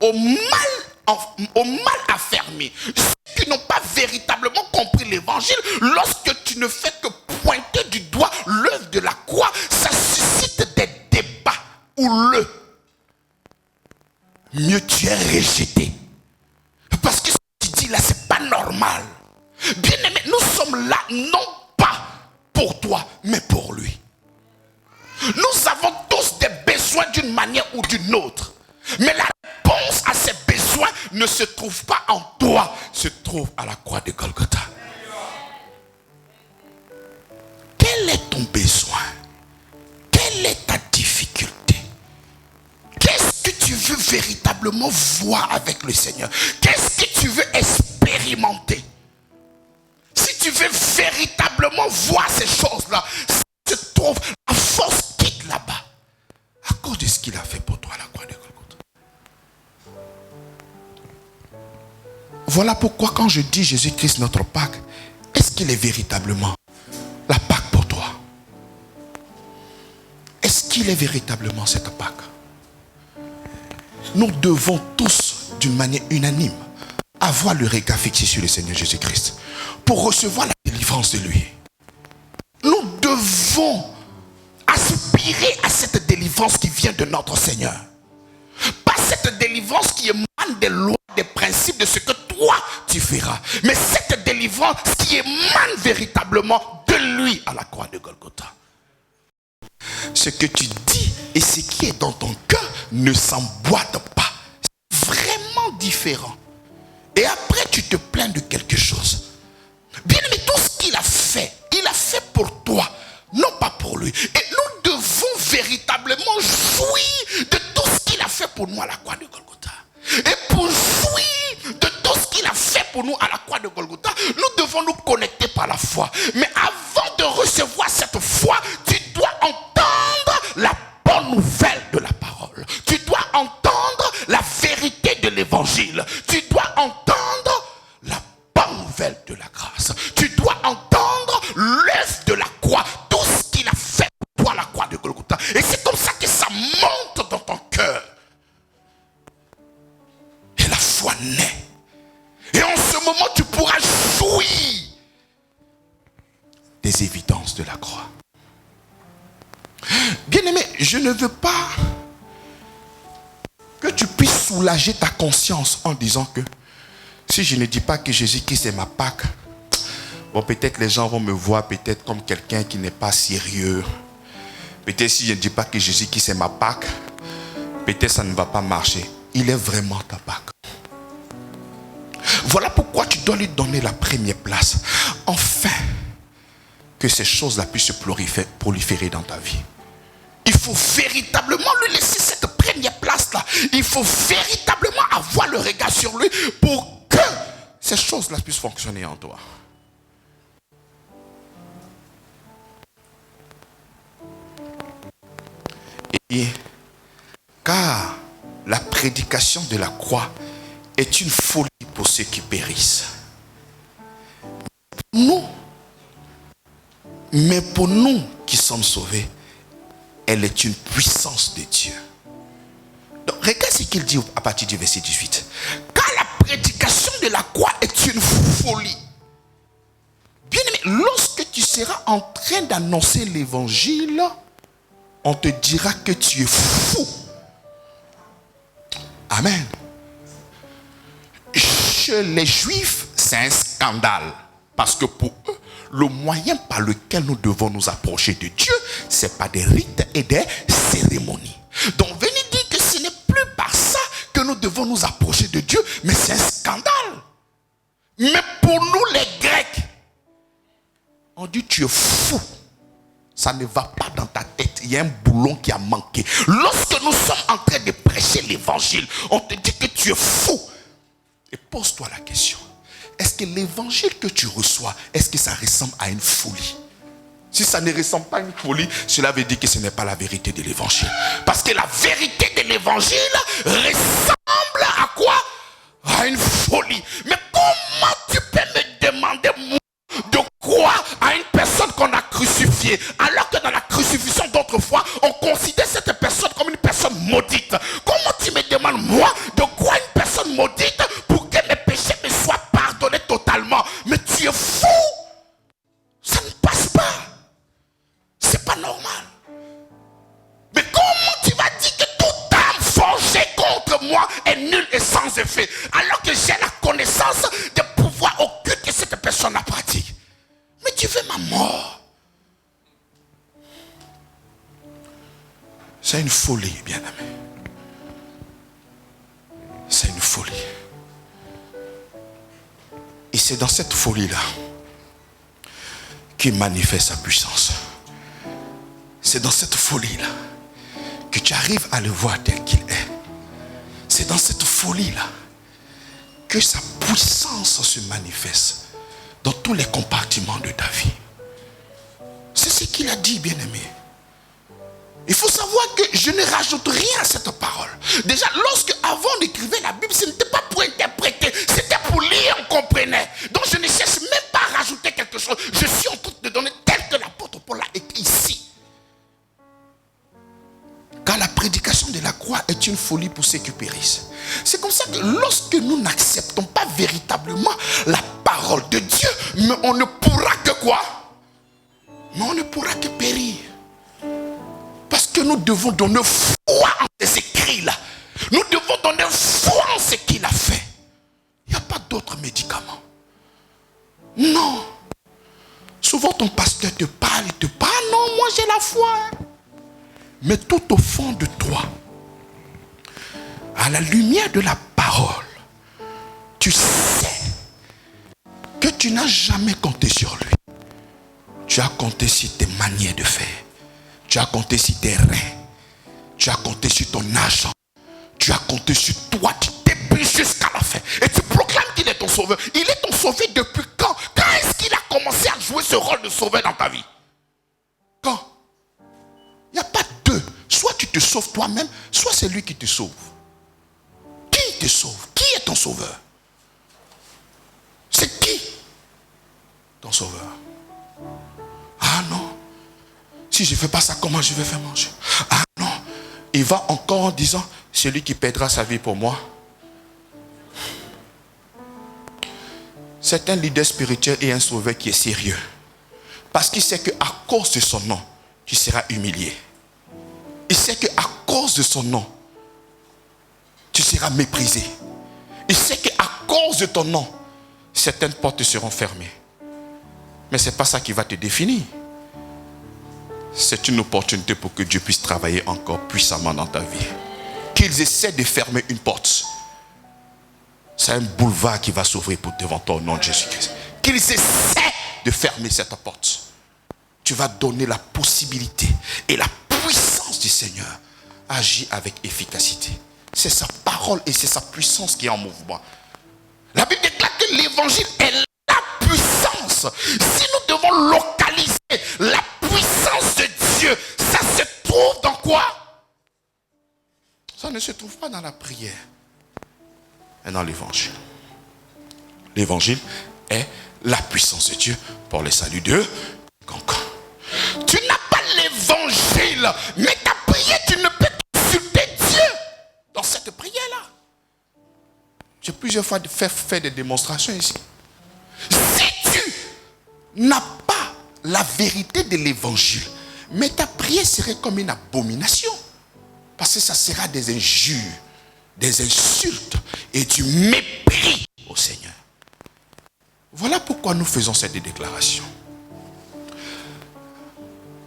Speaker 5: au mal affermi. Ceux qui n'ont pas véritablement compris l'évangile, lorsque tu ne fais que pointer du doigt l'œuvre de la croix, ça suscite des débats houleux. Mieux tu es rejeté. Parce que ce que tu dis là, c'est pas normal. Bien aimé, nous sommes là non pas pour toi, mais pour lui. Nous avons tous des besoins d'une manière ou d'une autre. Mais la réponse à ces besoins ne se trouve pas en toi, se trouve à la croix de Golgotha. Quel est ton besoin? Quelle est ta difficulté? Qu'est-ce que tu veux véritablement voir avec le Seigneur? Qu'est-ce que tu veux expérimenter? Si tu veux véritablement voir ces choses-là, ça se trouve, la force quitte là-bas. À cause de ce qu'il a fait pour toi à la croix de Golgotha. Voilà pourquoi quand je dis Jésus-Christ notre Pâque, est-ce qu'il est véritablement la Pâque pour toi? Est-ce qu'il est véritablement cette Pâque? Nous devons tous, d'une manière unanime, avoir le regard fixé sur le Seigneur Jésus-Christ pour recevoir la délivrance de lui. Nous devons aspirer à cette délivrance qui vient de notre Seigneur. Pas cette délivrance qui émane des lois, des principes, de ce que toi tu feras. Mais cette délivrance qui émane véritablement de lui à la croix de Golgotha. Ce que tu dis et ce qui est dans ton cœur ne s'emboîte pas. C'est vraiment différent. Et après tu te plains de quelque chose. Bien aimé, tout ce qu'il a fait pour toi, non pas pour lui. Et nous devons véritablement jouir de tout ce qu'il a fait pour nous à la croix de Golgotha. Et pour jouir de tout ce qu'il a fait pour nous à la croix de Golgotha, nous devons nous connecter par la foi. Mais avant de recevoir cette foi, tu dois entendre la bonne nouvelle de la parole. Tu dois entendre la vérité de l'évangile. Tu dois entendre la bonne nouvelle de la grâce. Tu dois entendre l'œuvre de la croix. Tout ce qu'il a fait pour toi à la croix de Golgotha. Et c'est comme ça que ça monte dans ton cœur. Et la foi naît. Et en ce moment, tu pourras jouir des évidences de la croix. Bien-aimé, je ne veux pas que tu puisses soulager ta conscience en disant que si je ne dis pas que Jésus-Christ est ma Pâque, bon, peut-être les gens vont me voir peut-être comme quelqu'un qui n'est pas sérieux. Peut-être si je ne dis pas que Jésus-Christ est ma Pâque, peut-être ça ne va pas marcher. Il est vraiment ta Pâque. Voilà pourquoi tu dois lui donner la première place. Enfin, que ces choses-là puissent se proliférer dans ta vie. Il faut véritablement lui laisser cette première place-là. Il faut véritablement avoir le regard sur lui pour que ces choses-là puissent fonctionner en toi. Et car la prédication de la croix est une folie pour ceux qui périssent. Mais pour nous qui sommes sauvés, elle est une puissance de Dieu. Donc regarde ce qu'il dit à partir du verset 18. Car la prédication de la croix est une folie. Bien aimé, lorsque tu seras en train d'annoncer l'évangile, on te dira que tu es fou. Amen. chez les Juifs, c'est un scandale. Parce que pour eux, le moyen par lequel nous devons nous approcher de Dieu, c'est par des rites et des cérémonies. Donc venez dire que ce n'est plus par ça que nous devons nous approcher de Dieu, mais c'est un scandale. Mais pour nous les Grecs, on dit tu es fou. Ça ne va pas dans ta tête. Il y a un boulon qui a manqué. Lorsque nous sommes en train de prêcher l'évangile, on te dit que tu es fou. Et pose-toi la question. Est-ce que l'évangile que tu reçois, est-ce que ça ressemble à une folie? Si ça ne ressemble pas à une folie, cela veut dire que ce n'est pas la vérité de l'évangile. Parce que la vérité de l'évangile ressemble à quoi? À une folie. Mais comment tu peux me demander de croire à une personne qu'on a crucifiée, alors que dans la crucifixion d'autrefois, on considère cette personne comme une personne maudite? Comment tu me demandes, moi, de croire à une personne maudite pour que mes péchés me soient pardonnés totalement? Mais tu es fou! Ça ne passe pas. C'est pas normal. Mais comment tu vas dire que toute âme forgée contre moi est nulle et sans effet, alors que j'ai la connaissance des pouvoirs occultes que cette personne a pratique? Mais tu veux ma mort. C'est une folie, bien-aimé. C'est une folie. Et c'est dans cette folie-là qu'il manifeste sa puissance. C'est dans cette folie-là que tu arrives à le voir tel qu'il est. C'est dans cette folie-là que sa puissance se manifeste dans tous les compartiments de ta vie. C'est ce qu'il a dit, bien-aimé. Il faut savoir que je ne rajoute rien à cette parole. Déjà, lorsque avant on écrivait la Bible, ce n'était pas pour interpréter, c'était pour lire, on comprenait. Donc je ne cherche même pas à rajouter quelque chose. Je suis en train de donner tel que l'apôtre Paul l'a écrit ici. Car la prédication de la croix est une folie pour ceux qui périssent. C'est comme ça que lorsque nous n'acceptons pas véritablement la parole de Dieu, mais on ne pourra que quoi? Mais on ne pourra que périr. Parce que nous devons donner foi en ces écrits-là. Nous devons donner foi en ce qu'il a fait. Il n'y a pas d'autre médicament. Non. Souvent ton pasteur te parle, il te parle. Non, moi j'ai la foi. Mais tout au fond de toi, à la lumière de la parole, tu sais que tu n'as jamais compté sur lui. Tu as compté sur tes manières de faire. Tu as compté sur tes reins. Tu as compté sur ton argent. Tu as compté sur toi. Tu t'es pris jusqu'à la fin. Et tu proclames qu'il est ton sauveur. Il est ton sauveur depuis quand? Quand est-ce qu'il a commencé à jouer ce rôle de sauveur dans ta vie? Quand? Il n'y a pas deux. Soit tu te sauves toi-même, soit c'est lui qui te sauve. Qui te sauve? Qui est ton sauveur? C'est qui ton sauveur? Ah non. Si je ne fais pas ça, comment je vais faire manger? Ah non. Il va encore en disant, celui qui perdra sa vie pour moi. C'est un leader spirituel et un sauveur qui est sérieux. Parce qu'il sait qu'à cause de son nom, tu seras humilié. Il sait qu'à cause de son nom, tu seras méprisé. Il sait qu'à cause de ton nom, certaines portes seront fermées. Mais ce n'est pas ça qui va te définir. C'est une opportunité pour que Dieu puisse travailler encore puissamment dans ta vie. Qu'ils essaient de fermer une porte, c'est un boulevard qui va s'ouvrir devant toi au nom de Jésus-Christ. Qu'ils essaient de fermer cette porte, tu vas donner la possibilité et la puissance du Seigneur agit avec efficacité. C'est sa parole et c'est sa puissance qui est en mouvement. La Bible déclare que l'évangile est la puissance. Si nous devons localiser la puissance de Dieu, ça se trouve dans quoi? Ça ne se trouve pas dans la prière, mais dans l'évangile. L'évangile est la puissance de Dieu pour le salut de quiconque. Tu n'as pas l'évangile, mais ta prière, tu ne peux consulter Dieu dans cette prière-là. J'ai plusieurs fois fait des démonstrations ici. Si tu n'as pas la vérité de l'évangile, mais ta prière serait comme une abomination. Parce que ça sera des injures, des insultes et du mépris au Seigneur. Voilà pourquoi nous faisons cette déclaration.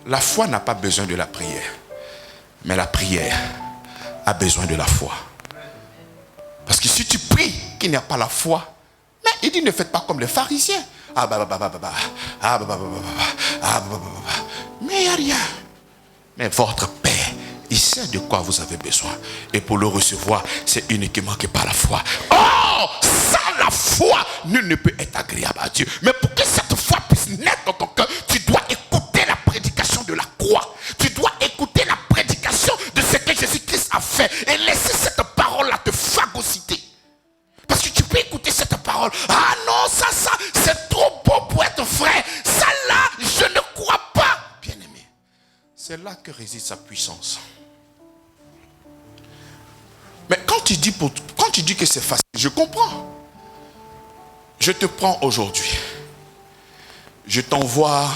Speaker 5: La foi n'a pas besoin de la prière, mais la prière a besoin de la foi. Parce que si tu pries qu'il n'y a pas la foi, mais il dit ne faites pas comme les pharisiens. Mais il n'y a rien. Mais votre Père, il sait de quoi vous avez besoin. Et pour le recevoir, c'est uniquement que par la foi. Oh, sans la foi, nul ne peut être agréable à Dieu. Mais pour que cette foi puisse naître dans ton cœur, tu dois écouter la prédication de la croix. Tu dois écouter la prédication de ce que Jésus-Christ a fait. Et laisser cette parole-là te phagocyter. Parce que tu peux écouter cette parole. Ah non, ça, c'est trop beau pour être vrai. Ça là, je ne crois pas. Bien aimé, c'est là que réside sa puissance. Mais quand tu dis que c'est facile, je comprends. Je te prends aujourd'hui. Je t'envoie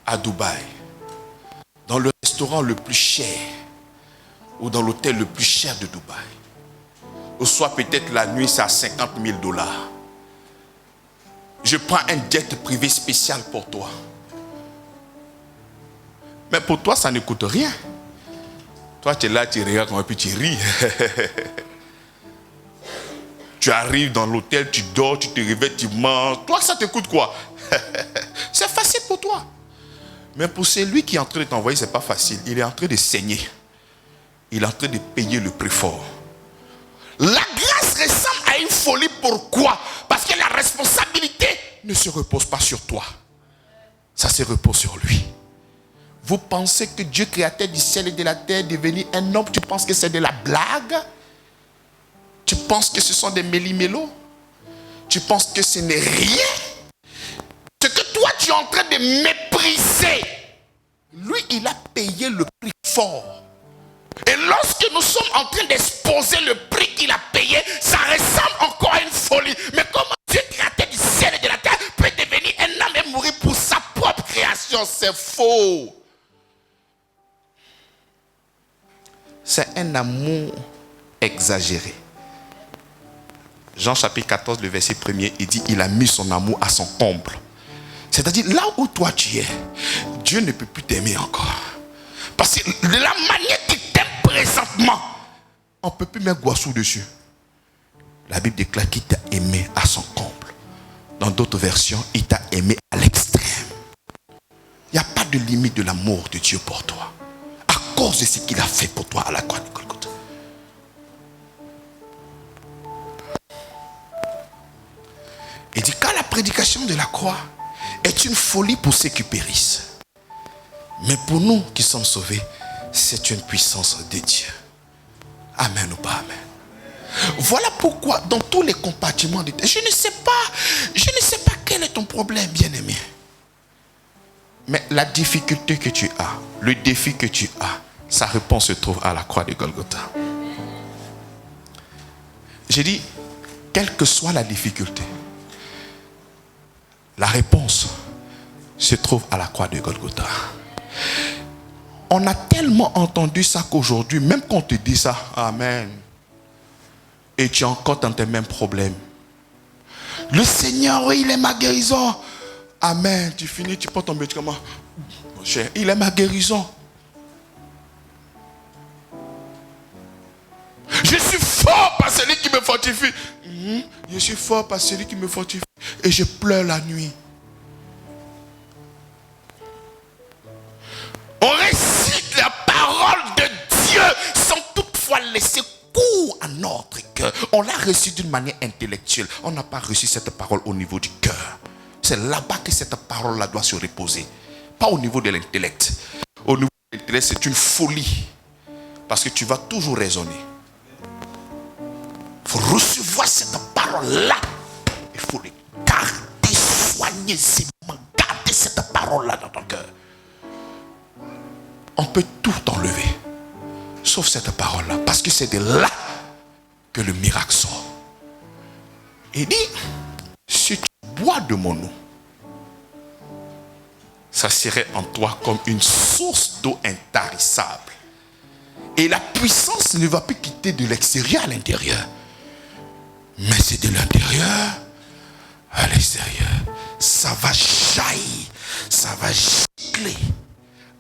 Speaker 5: à Dubaï, dans le restaurant le plus cher, ou dans l'hôtel le plus cher de Dubaï. Ou soit peut-être la nuit, c'est à $50,000. Je prends un jet privé spécial pour toi. Mais pour toi, ça ne coûte rien. Toi, tu es là, tu regardes et puis tu ris. Tu arrives dans l'hôtel, tu dors, tu te réveilles, tu manges. Toi, ça te coûte quoi? C'est facile pour toi. Mais pour celui qui est en train de t'envoyer, ce n'est pas facile. Il est en train de saigner. Il est en train de payer le prix fort. La grâce ressemble à une folie. Pourquoi? Parce que la responsabilité ne se repose pas sur toi. Ça se repose sur lui. Vous pensez que Dieu, créateur du ciel et de la terre, est devenu un homme? Tu penses que c'est de la blague? Tu penses que ce sont des méli-mélos? Tu penses que ce n'est rien? Ce que toi tu es en train de mépriser, lui il a payé le prix fort. Et lorsque nous sommes en train d'exposer le prix qu'il a payé, ça ressemble encore à une folie. Mais comment Dieu, créateur du ciel et de la terre, peut devenir un homme et mourir pour sa propre création? C'est faux. C'est un amour exagéré. Jean chapitre 14, le verset 1er, il dit, il a mis son amour à son comble. C'est-à-dire, là où toi tu es, Dieu ne peut plus t'aimer encore. Parce que de la manière qu'il t'aime présentement, on ne peut plus mettre Guassou dessus. La Bible déclare qu'il t'a aimé à son comble. Dans d'autres versions, il t'a aimé à l'extrême. Il n'y a pas de limite de l'amour de Dieu pour toi. À cause de ce qu'il a fait pour toi à la croix de Golgotha. Il dit, quand la prédication de la croix est une folie pour ceux qui périssent, mais pour nous qui sommes sauvés, c'est une puissance de Dieu. Amen ou pas amen. Voilà pourquoi dans tous les compartiments de terre, je ne sais pas quel est ton problème, bien-aimé. Mais la difficulté que tu as, le défi que tu as, sa réponse se trouve à la croix de Golgotha. J'ai dit, quelle que soit la difficulté, la réponse se trouve à la croix de Golgotha. On a tellement entendu ça qu'aujourd'hui, même quand on te dit ça, amen, et tu es encore dans tes mêmes problèmes. Le Seigneur, oui, il est ma guérison. Amen. Tu finis, tu prends ton médicament. Mon cher, il est ma guérison. Je suis fort par celui qui me fortifie. Je suis fort par celui qui me fortifie. Et je pleure la nuit. On récite la parole de Dieu sans toutefois laisser cours à notre cœur. On l'a reçu d'une manière intellectuelle. On n'a pas reçu cette parole au niveau du cœur. C'est là-bas que cette parole-là doit se reposer. Pas au niveau de l'intellect. Au niveau de l'intellect, c'est une folie. Parce que tu vas toujours raisonner. Il faut recevoir cette parole-là. Il faut les garder soigneusement. Garder cette parole-là dans ton cœur. On peut tout enlever. Sauf cette parole-là. Parce que c'est de là que le miracle sort. Il dit, si tu bois de mon eau, ça serait en toi comme une source d'eau intarissable. Et la puissance ne va plus quitter de l'extérieur à l'intérieur. Mais c'est de l'intérieur à l'extérieur. Ça va jaillir, ça va gicler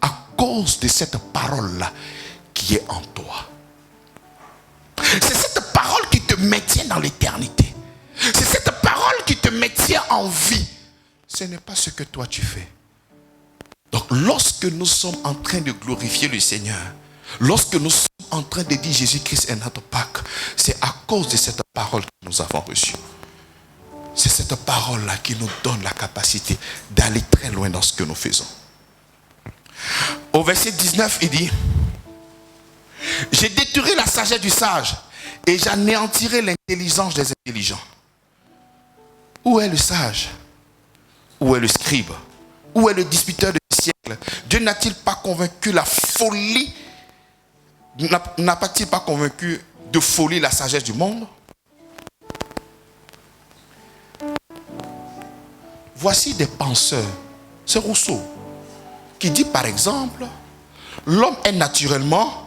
Speaker 5: à cause de cette parole-là qui est en toi. C'est cette parole qui te maintient dans l'éternité. C'est cette parole qui te maintient en vie. Ce n'est pas ce que toi tu fais. Donc lorsque nous sommes en train de glorifier le Seigneur, lorsque nous sommes en train de dire Jésus-Christ est notre Pâque, c'est à cause de cette parole que nous avons reçue. C'est cette parole-là qui nous donne la capacité d'aller très loin dans ce que nous faisons. Au verset 19, il dit: j'ai détruit la sagesse du sage et j'anéantirai l'intelligence des intelligents. Où est le sage? Où est le scribe? Où est le disputeur de siècle? Dieu n'a-t-il pas convaincu la folie? N'a pas-t-il pas convaincu de folie la sagesse du monde? Voici des penseurs. C'est Rousseau qui dit par exemple, l'homme est naturellement,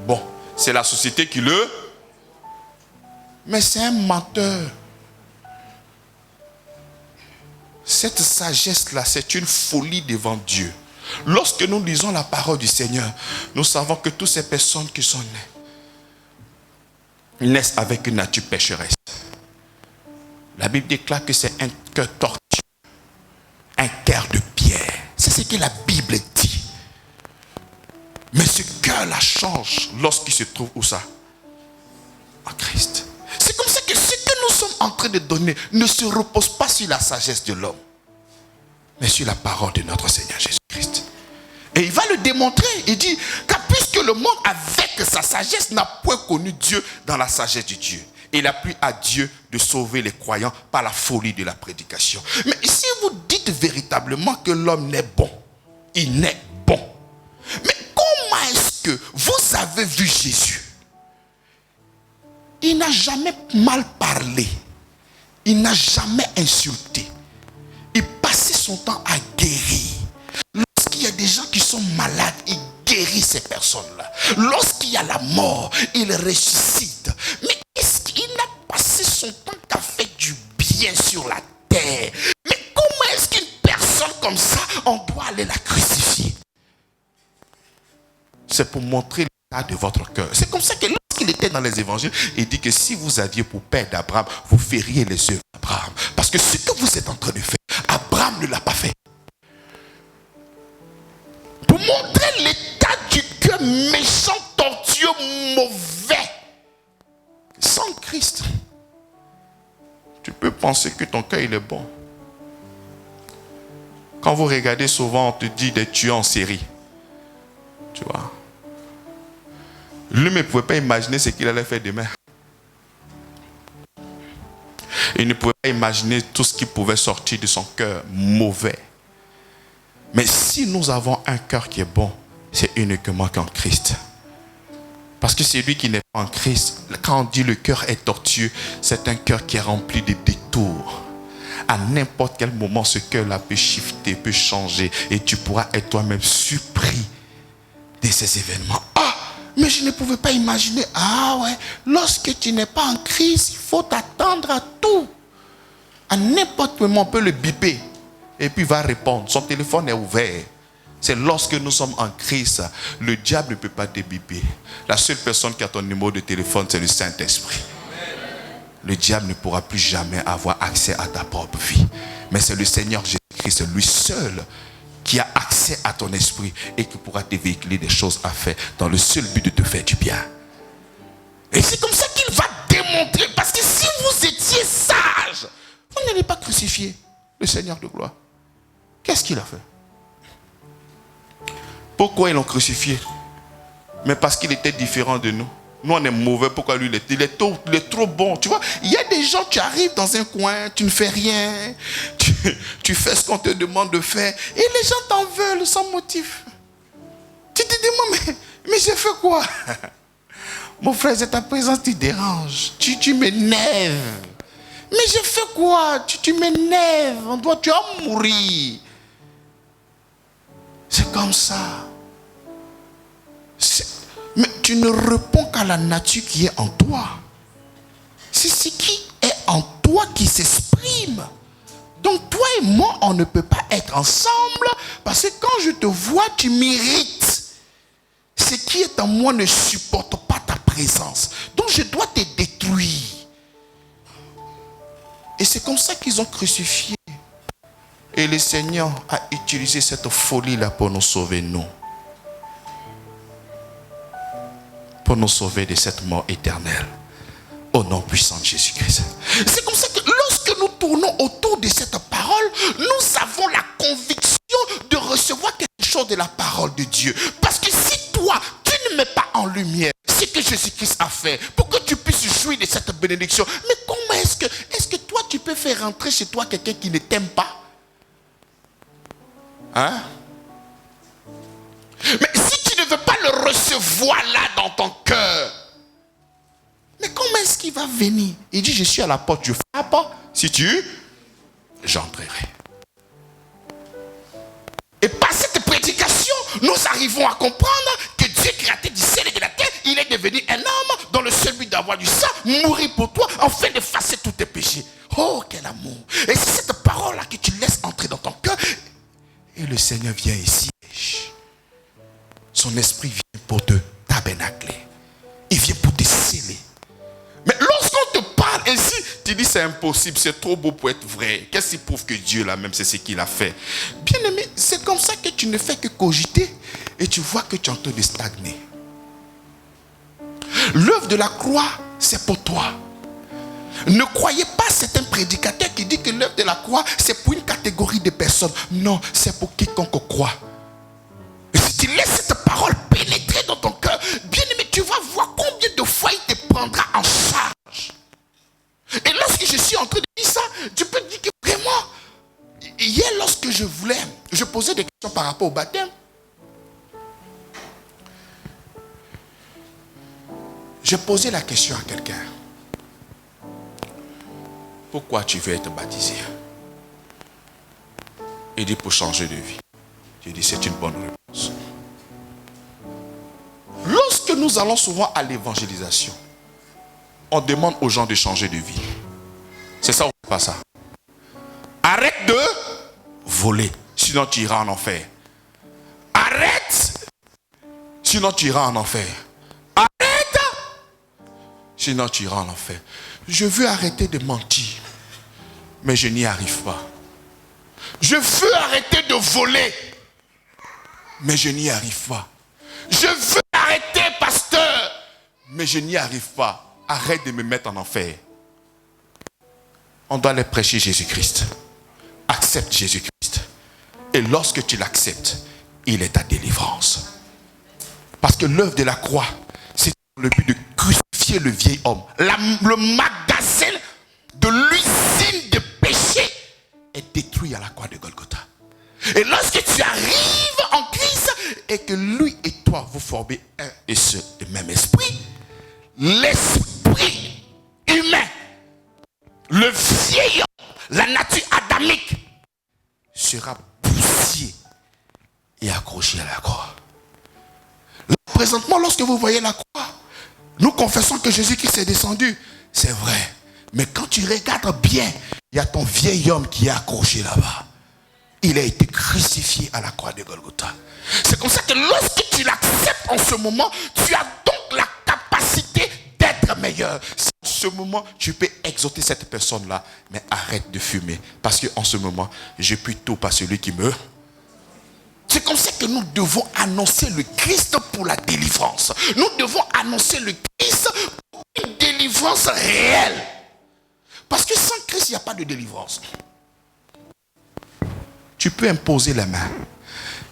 Speaker 5: bon, c'est la société qui le, mais c'est un menteur. Cette sagesse-là, c'est une folie devant Dieu. Lorsque nous lisons la parole du Seigneur, nous savons que toutes ces personnes qui sont nées naissent avec une nature pécheresse. La Bible déclare que c'est un cœur tortueux, un cœur de pierre. C'est ce que la Bible dit. Mais ce cœur-là change lorsqu'il se trouve où ça? En Christ. C'est comme ça que ce que nous sommes en train de donner ne se repose pas sur la sagesse de l'homme, mais sur la parole de notre Seigneur Jésus-Christ. Et il va le démontrer. Il dit, car puisque le monde avec sa sagesse n'a point connu Dieu dans la sagesse de Dieu, il a plu à Dieu de sauver les croyants par la folie de la prédication. Mais si vous dites véritablement que l'homme n'est bon, il n'est bon. Mais comment est-ce que vous avez vu Jésus? Il n'a jamais mal parlé. Il n'a jamais insulté. Il passait son temps à guérir. Lorsqu'il y a des gens qui sont malades, il guérit ces personnes-là. Lorsqu'il y a la mort, il ressuscite. Mais est-ce qu'il n'a passé son temps qu'à faire du bien sur la terre? Mais comment est-ce qu'une personne comme ça, on doit aller la crucifier? C'est pour montrer l'état de votre cœur. C'est comme ça que lorsqu'il était dans les évangiles, il dit que si vous aviez pour père d'Abraham, vous feriez les œuvres d'Abraham. Parce que ce que vous êtes en train de faire, Abraham ne l'a pas fait. Pour montrer l'état du cœur méchant, tortueux, mauvais. Sans Christ, tu peux penser que ton cœur il est bon. Quand vous regardez souvent, on te dit des tueurs en série. Tu vois. Lui ne pouvait pas imaginer ce qu'il allait faire demain. Il ne pouvait pas imaginer tout ce qui pouvait sortir de son cœur mauvais. Mais si nous avons un cœur qui est bon, c'est uniquement qu'en Christ. Parce que c'est lui qui n'est pas en Christ. Quand on dit le cœur est tortueux, c'est un cœur qui est rempli de détours. À n'importe quel moment, ce cœur-là peut shifter, peut changer. Et tu pourras être toi-même surpris de ces événements. Ah, mais je ne pouvais pas imaginer. Ah ouais, lorsque tu n'es pas en Christ, il faut t'attendre à tout. À n'importe quel moment, on peut le biper. Et puis il va répondre. Son téléphone est ouvert. C'est lorsque nous sommes en Christ, le diable ne peut pas te biper. La seule personne qui a ton numéro de téléphone, c'est le Saint-Esprit. Le diable ne pourra plus jamais avoir accès à ta propre vie. Mais c'est le Seigneur Jésus-Christ, lui seul, qui a accès à ton esprit et qui pourra te véhiculer des choses à faire dans le seul but de te faire du bien. Et c'est comme ça qu'il va démontrer. Parce que si vous étiez sage, vous n'allez pas crucifier le Seigneur de gloire. Qu'est-ce qu'il a fait? Pourquoi ils l'ont crucifié? Mais parce qu'il était différent de nous. Nous, on est mauvais. Pourquoi lui, il est trop bon. Tu vois, il y a des gens, tu arrives dans un coin, tu ne fais rien. Tu fais ce qu'on te demande de faire. Et les gens t'en veulent sans motif. Tu te demandes, mais j'ai fait quoi? Mon frère, c'est ta présence qui dérange. Tu m'énerves. Mais j'ai fait quoi? Tu m'énerves. Tu vas mourir. C'est comme ça. Mais tu ne réponds qu'à la nature qui est en toi. C'est ce qui est en toi qui s'exprime. Donc toi et moi, on ne peut pas être ensemble parce que quand je te vois, tu m'irrites. Ce qui est en moi ne supporte pas ta présence. Donc je dois te détruire. Et c'est comme ça qu'ils ont crucifié. Et le Seigneur a utilisé cette folie-là pour nous sauver, nous. Pour nous sauver de cette mort éternelle. Au nom puissant de Jésus-Christ. C'est comme ça que lorsque nous tournons autour de cette parole, nous avons la conviction de recevoir quelque chose de la parole de Dieu. Parce que si toi, tu ne mets pas en lumière ce que Jésus-Christ a fait, pour que tu puisses jouir de cette bénédiction, mais comment est-ce que toi, tu peux faire rentrer chez toi quelqu'un qui ne t'aime pas? Hein? Mais si tu ne veux pas le recevoir là dans ton cœur, mais comment est-ce qu'il va venir? Il dit, je suis à la porte, je frappe. Si tu, j'entrerai. Et par cette prédication, nous arrivons à comprendre que Dieu créateur du ciel et de la terre, il est devenu un homme dans le seul but d'avoir du sang, mourir pour toi, afin d'effacer tous tes péchés. Oh, quel amour! Et c'est cette parole-là que tu laisses entrer dans ton cœur. Et le Seigneur vient ici. Son esprit vient pour te tabernacler. Il vient pour te sceller. Mais lorsqu'on te parle ainsi, tu dis c'est impossible, c'est trop beau pour être vrai. Qu'est-ce qui prouve que Dieu là même c'est ce qu'il a fait? Bien aimé, c'est comme ça que tu ne fais que cogiter et tu vois que tu es en train de stagner. L'œuvre de la croix, c'est pour toi. Ne croyez pas certains prédicateurs qui disent que l'œuvre de la croix, c'est pour une catégorie de personnes. Non, c'est pour quiconque croit. Et si tu laisses cette parole pénétrer dans ton cœur, bien aimé, tu vas voir combien de fois il te prendra en charge. Et lorsque je suis en train de dire ça, tu peux te dire que vraiment, hier lorsque je posais des questions par rapport au baptême. J'ai posé la question à quelqu'un. Pourquoi tu veux être baptisé? Il dit pour changer de vie. J'ai dit c'est une bonne réponse. Lorsque nous allons souvent à l'évangélisation, on demande aux gens de changer de vie. C'est ça ou pas ça? Arrête de voler, sinon tu iras en enfer. Arrête, sinon tu iras en enfer. Arrête, sinon tu iras en enfer. Je veux arrêter de mentir, mais je n'y arrive pas. Je veux arrêter de voler, mais je n'y arrive pas. Je veux arrêter, pasteur, mais je n'y arrive pas. Arrête de me mettre en enfer. On doit aller prêcher Jésus-Christ. Accepte Jésus-Christ. Et lorsque tu l'acceptes, il est ta délivrance. Parce que l'œuvre de la croix, c'est le but de crucifier le vieil homme. Le magasin de l'usine de péché est détruit à la croix de Golgotha. Et lorsque tu arrives en Christ et que lui et toi vous formez un et ce même esprit, l'esprit humain, le vieil homme, la nature adamique sera poussé et accroché à la croix. Là, présentement, lorsque vous voyez la croix, nous confessons que Jésus-Christ est descendu. C'est vrai. Mais quand tu regardes bien, il y a ton vieil homme qui est accroché là-bas. Il a été crucifié à la croix de Golgotha. C'est comme ça que lorsque tu l'acceptes en ce moment, tu as donc la capacité d'être meilleur. En ce moment, tu peux exhorter cette personne-là, mais arrête de fumer. Parce qu'en ce moment, je puis tout par celui qui meurt. C'est comme ça que nous devons annoncer le Christ pour la délivrance. Nous devons annoncer le Christ pour une délivrance réelle. Parce que sans Christ, il n'y a pas de délivrance. Tu peux imposer les mains.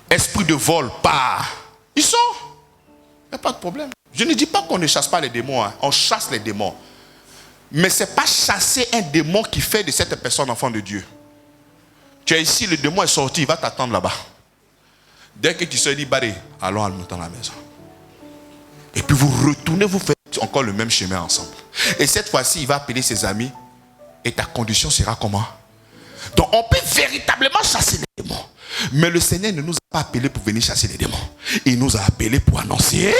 Speaker 5: Esprit de vol, part. Ils sont. Il n'y a pas de problème. Je ne dis pas qu'on ne chasse pas les démons. Hein. On chasse les démons. Mais ce n'est pas chasser un démon qui fait de cette personne enfant de Dieu. Tu es ici, le démon est sorti, il va t'attendre là-bas. Dès que tu se dis, allons à dans la maison. Et puis vous retournez, vous faites encore le même chemin ensemble. Et cette fois-ci, il va appeler ses amis. Et ta condition sera comment? Donc on peut véritablement chasser les démons. Mais le Seigneur ne nous a pas appelés pour venir chasser les démons. Il nous a appelés pour annoncer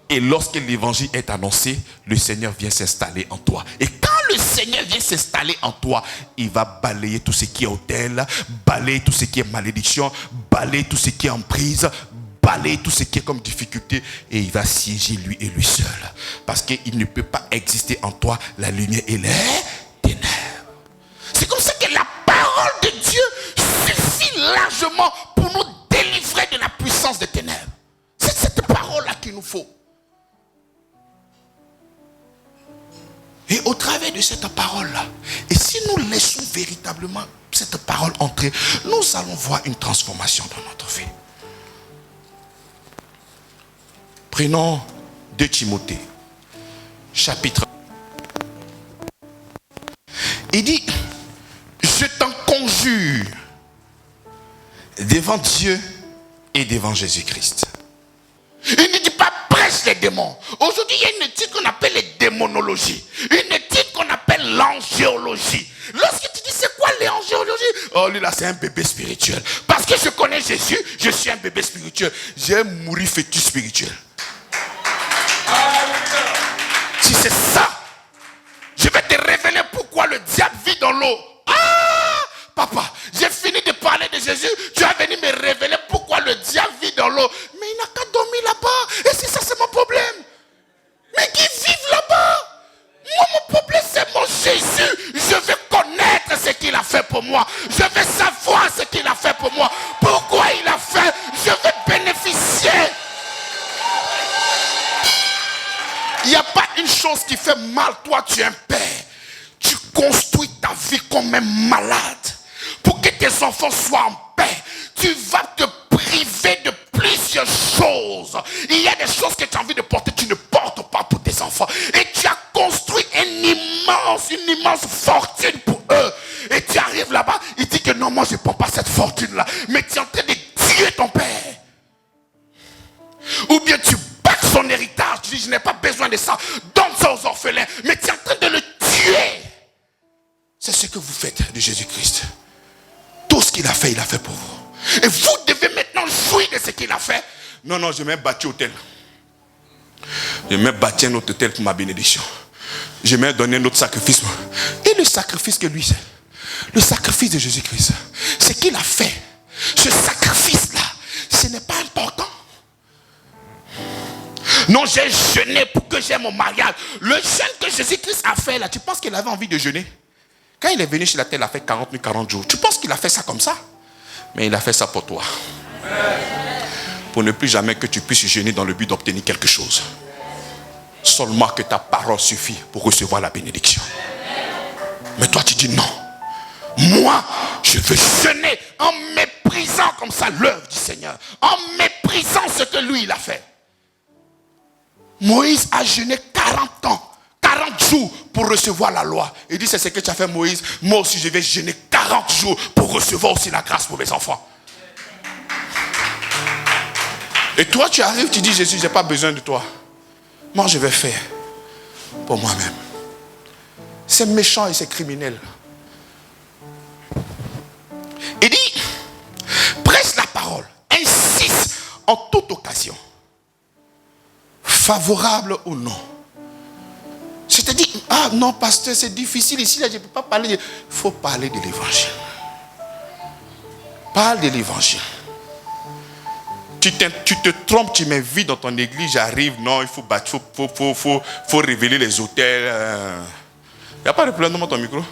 Speaker 5: Et lorsque l'évangile est annoncé, le Seigneur vient s'installer en toi. Et quand le Seigneur vient s'installer en toi, il va balayer tout ce qui est autel, balayer tout ce qui est malédiction, balayer tout ce qui est emprise, balayer tout ce qui est comme difficulté, et il va siéger lui et lui seul. Parce qu'il ne peut pas exister en toi la lumière et les ténèbres. C'est comme ça que la parole de Dieu suffit largement pour nous délivrer de la puissance des ténèbres. C'est cette parole-là qu'il nous faut. Et au travers de cette parole-là, et si nous laissons véritablement cette parole entrer, nous allons voir une transformation dans notre vie. Prenons 2 Timothée, chapitre. Il dit, je t'en conjure devant Dieu et devant Jésus-Christ. Il ne dit pas prêche les démons. Aujourd'hui, il y a une étude qu'on appelle les démonologies. Une étude qu'on appelle l'angéologie. Lorsque tu dis c'est quoi l'angéologie? Oh, lui là, c'est un bébé spirituel. Parce que je connais Jésus, je suis un bébé spirituel. J'ai mouru fœtus spirituel. Si c'est ça, je vais te révéler pourquoi le diable vit dans l'eau. Ah, papa, j'ai fini de parler de Jésus. Tu as venu me révéler pourquoi le diable vit dans l'eau. Mais il n'a qu'à dormir là-bas. Et c'est ça, c'est mon problème. Mais qui vivent là-bas. Moi, mon problème, c'est mon Jésus. Je veux connaître ce qu'il a fait pour moi. Je veux savoir ce qu'il a fait pour moi. Pourquoi il a fait. Je veux bénéficier. Il n'y a pas une chose qui fait mal. Toi, tu es un père. Tu construis ta vie comme un malade. Pour que tes enfants soient en paix. Tu vas te priver de plusieurs choses. Il y a des choses que tu as envie de porter. Tu ne portes pas pour tes enfants. Et tu as construit une immense fortune pour eux. Et tu arrives là-bas. Il dit que non, moi je ne prends pas cette fortune-là. Mais tu es en train de tuer ton père. Ou bien tu bats son héritage. Tu dis je n'ai pas besoin de ça. Donne ça aux orphelins. Mais tu es en train de le tuer. C'est ce que vous faites de Jésus-Christ. Tout ce qu'il a fait pour vous. Et vous devez maintenant jouir de ce qu'il a fait. Non, non, je m'ai bâti hôtel. Je m'ai bâti un autre hôtel pour ma bénédiction. Je m'ai donné un autre sacrifice. Et le sacrifice que lui, c'est le sacrifice de Jésus-Christ. Ce qu'il a fait, ce sacrifice-là, ce n'est pas important. Non, j'ai jeûné pour que j'aie mon mariage. Le jeûne que Jésus-Christ a fait là, tu penses qu'il avait envie de jeûner? Quand il est venu sur la terre, il a fait 40 000, 40 jours. Tu penses qu'il a fait ça comme ça? Mais il a fait ça pour toi. Pour ne plus jamais que tu puisses jeûner dans le but d'obtenir quelque chose. Seulement que ta parole suffit pour recevoir la bénédiction. Mais toi tu dis non. Moi, je veux jeûner en méprisant comme ça l'œuvre du Seigneur. En méprisant ce que lui il a fait. Moïse a jeûné 40 ans. 40 jours pour recevoir la loi. Il dit c'est ce que tu as fait Moïse. Moi aussi je vais jeûner 40 jours pour recevoir aussi la grâce pour mes enfants. Et toi tu arrives, tu dis Jésus, j'ai pas besoin de toi. Moi je vais faire pour moi-même. C'est méchant et c'est criminel. Il dit, prêche la parole, insiste en toute occasion, favorable ou non. C'est-à-dire, ah non pasteur, c'est difficile ici, là je ne peux pas parler. Il faut parler de l'évangile. Parle de l'évangile. Tu te trompes, tu m'invites dans ton église, j'arrive, non, il faut battre, faut révéler les autels. Il n'y a pas de problème dans ton micro.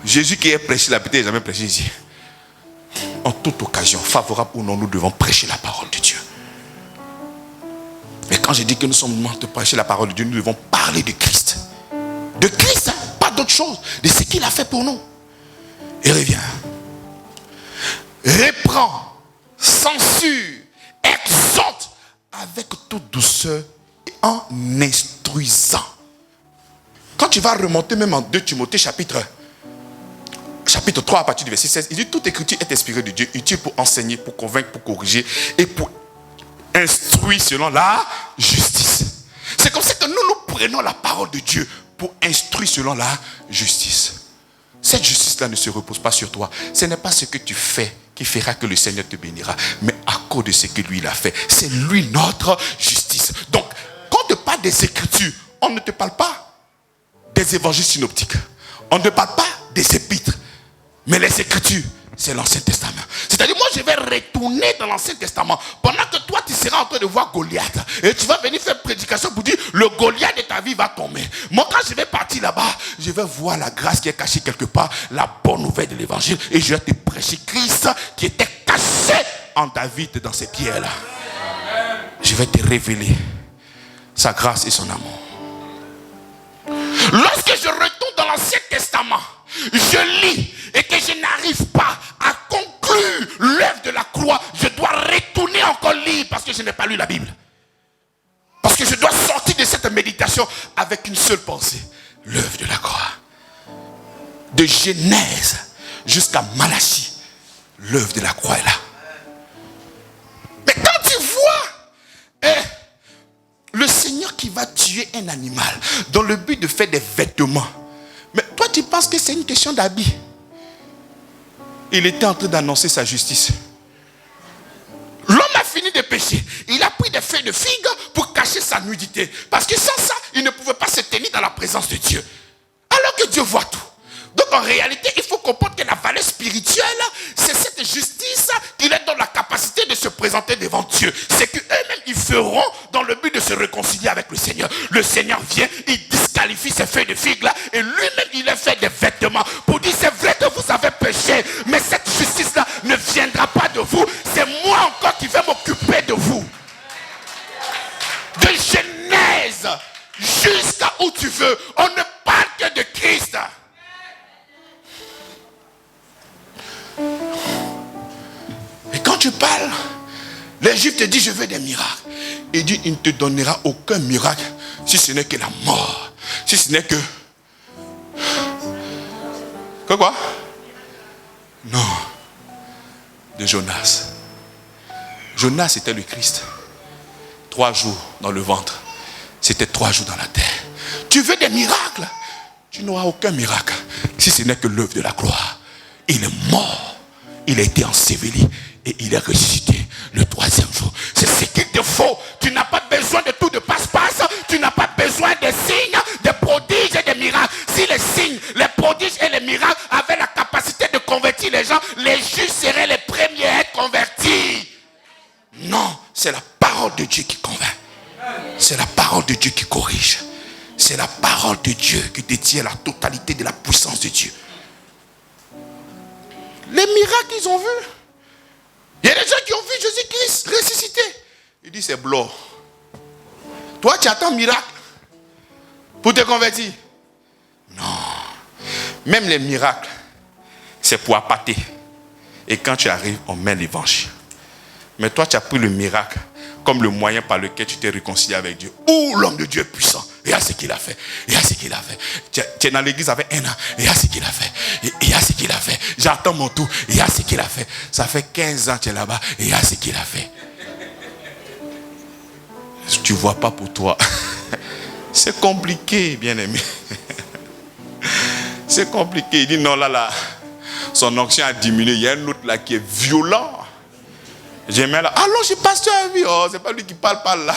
Speaker 5: Jésus qui est prêché là, peut-être il n'a jamais prêché ici. En toute occasion, favorable ou non, nous devons prêcher la parole de Dieu. Mais quand je dis que nous sommes morts de prêcher la parole de Dieu, nous devons parler de Christ. De Christ, hein, pas d'autre chose. De ce qu'il a fait pour nous. Et reviens. Reprends, censure, exhorte avec toute douceur et en instruisant. Quand tu vas remonter même en 2 Timothée chapitre 3 à partir du verset 16, il dit toute écriture est inspirée de Dieu, utile pour enseigner, pour convaincre, pour corriger et pour instruire selon la justice. C'est comme ça que nous prenons la parole de Dieu pour instruire selon la justice. Cette justice-là ne se repose pas sur toi. Ce n'est pas ce que tu fais qui fera que le Seigneur te bénira, mais à cause de ce que lui il a fait. C'est lui notre justice. Donc, quand on te parle des Écritures, on ne te parle pas des évangiles synoptiques. On ne te parle pas des épîtres. Mais les Écritures, c'est l'Ancien Testament. C'est-à-dire, moi, je vais retourner dans l'Ancien Testament pendant que toi, tu seras en train de voir Goliath. Et tu vas venir faire prédication pour dire, le Goliath de ta vie va tomber. Moi, quand je vais partir là-bas, je vais voir la grâce qui est cachée quelque part, la bonne nouvelle de l'Évangile. Et je vais te prêcher Christ qui était caché en David dans ces pierres-là. Je vais te révéler sa grâce et son amour. Lorsque je retourne dans l'Ancien Testament, je lis et que je n'arrive pas à conclure l'œuvre de la croix, je dois retourner encore lire parce que je n'ai pas lu la Bible. Parce que je dois sortir de cette méditation avec une seule pensée, l'œuvre de la croix. De Genèse jusqu'à Malachie, l'œuvre de la croix est là. Mais quand tu vois le Seigneur qui va tuer un animal dans le but de faire des vêtements, mais toi tu penses que c'est une question d'habit. Il était en train d'annoncer sa justice. L'homme a fini de pécher. Il a pris des feuilles de figue pour cacher sa nudité. Parce que sans ça, il ne pouvait pas se tenir dans la présence de Dieu. Alors que Dieu voit tout. Donc en réalité, il faut comprendre que la valeur spirituelle, c'est cette justice qui leur donne la capacité de se présenter devant Dieu. C'est qu'eux-mêmes, ils feront dans le but de se réconcilier avec le Seigneur. Le Seigneur vient, il disqualifie ces feuilles de figue-là et lui-même, il leur fait des vêtements pour dire, c'est vrai que vous avez péché, mais cette justice-là ne viendra pas de vous. C'est moi encore qui vais m'occuper de vous. De Genèse jusqu'à où tu veux, on ne parle que de Christ. Et quand tu parles, les Juifs te disent, je veux des miracles. Il dit, il ne te donnera aucun miracle si ce n'est que la mort. Si ce n'est que... Quoi? Non. De Jonas. Jonas était le Christ. 3 jours dans le ventre. C'était 3 jours dans la terre. Tu veux des miracles? Tu n'auras aucun miracle si ce n'est que l'œuvre de la croix. Il est mort. Il a été enseveli et il est ressuscité le 3e jour. C'est ce qu'il te faut. Tu n'as pas besoin de tout de passe-passe. Tu n'as pas besoin des signes, des prodiges et des miracles. Si les signes, les prodiges et les miracles avaient la capacité de convertir les gens, les Juifs seraient les premiers à être convertis. Non, c'est la parole de Dieu qui convainc. C'est la parole de Dieu qui corrige. C'est la parole de Dieu qui détient la totalité de la puissance de Dieu. Les miracles qu'ils ont vus. Il y a des gens qui ont vu Jésus-Christ ressuscité. Il dit, c'est blanc. Toi, tu attends un miracle pour te convertir. Non. Même les miracles, c'est pour appâter. Et quand tu arrives, on met l'évangile. Mais toi, tu as pris le miracle comme le moyen par lequel tu t'es réconcilié avec Dieu. Oh, l'homme de Dieu est puissant. Et à ce qu'il a fait. Et à ce qu'il a fait. Tu es dans l'église avec 1 an. Et à ce qu'il a fait. Et à ce qu'il a fait. J'attends mon tour. Et à ce qu'il a fait. Ça fait 15 ans que tu es là-bas. Et à ce qu'il a fait. Tu ne vois pas pour toi. C'est compliqué, bien-aimé. C'est compliqué. Il dit non, là. Son onction a diminué. Il y a un autre là qui est violent. J'aimais là. Allons chez pasteur, oui. Oh, c'est pas lui qui parle là.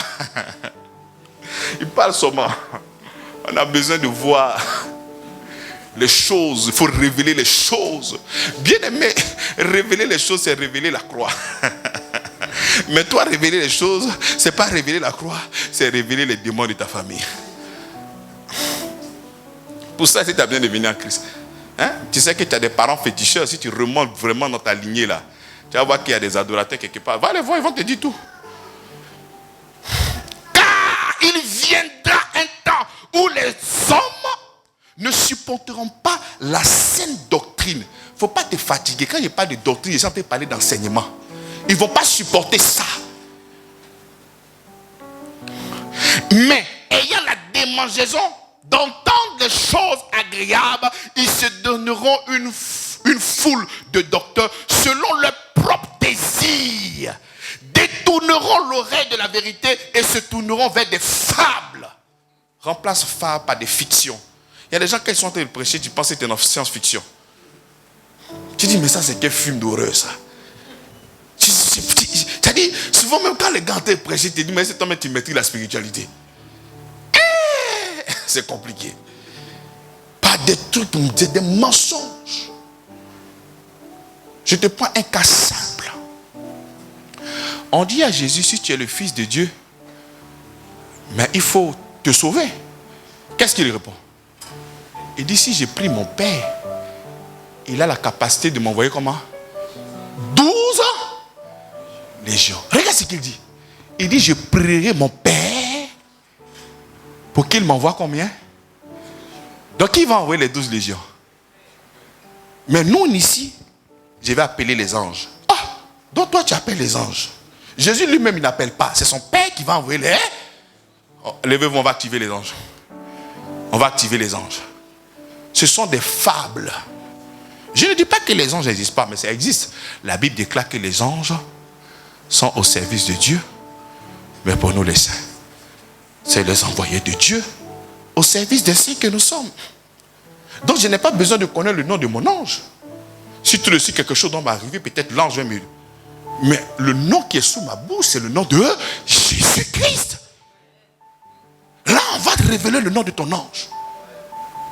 Speaker 5: Il parle seulement. On a besoin de voir les choses. Il faut révéler les choses. Bien aimé, révéler les choses, c'est révéler la croix. Mais toi, révéler les choses, c'est pas révéler la croix, c'est révéler les démons de ta famille. Pour ça, si tu as besoin de venir en Christ, tu sais que tu as des parents féticheurs. Si tu remontes vraiment dans ta lignée là, tu vas voir qu'il y a des adorateurs quelque part. Va les voir, ils vont te dire tout. Car il viendra un temps où les hommes ne supporteront pas la saine doctrine. Il ne faut pas te fatiguer. Quand je parle de doctrine, je vais parler d'enseignement. Ils ne vont pas supporter ça. Mais ayant la démangeaison d'entendre des choses agréables, ils se donneront une foule de docteurs selon leur propre désir, détourneront l'oreille de la vérité et se tourneront vers des fables. Remplace fable par des fictions. Il y a des gens qui sont en train de prêcher, tu penses que c'est une science-fiction. Tu dis, mais ça c'est quel film d'horreur ça? C'est-à-dire, souvent même quand les gars te prêchent, ils te disent, mais cet homme, tu maîtrises la spiritualité. C'est compliqué. Pas des trucs, des mensonges. Je te prends un cas simple. On dit à Jésus, si tu es le Fils de Dieu, mais il faut te sauver. Qu'est-ce qu'il répond? Il dit, si j'ai pris mon Père, il a la capacité de m'envoyer comment? 12 légions. Regarde ce qu'il dit. Il dit, je prierai mon Père pour qu'il m'envoie combien? Donc il va envoyer les 12 légions. Mais nous ici, je vais appeler les anges. Ah, donc toi tu appelles les anges. Jésus lui-même il n'appelle pas. C'est son Père qui va envoyer les... Oh, levez-vous, on va activer les anges. On va activer les anges. Ce sont des fables. Je ne dis pas que les anges n'existent pas, mais ça existe. La Bible déclare que les anges sont au service de Dieu. Mais pour nous les saints, c'est les envoyés de Dieu au service des saints que nous sommes. Donc je n'ai pas besoin de connaître le nom de mon ange. Si tout de suite quelque chose doit m'arriver, peut-être l'ange va me... Mais le nom qui est sous ma bouche, c'est le nom de Jésus-Christ. Là, on va te révéler le nom de ton ange.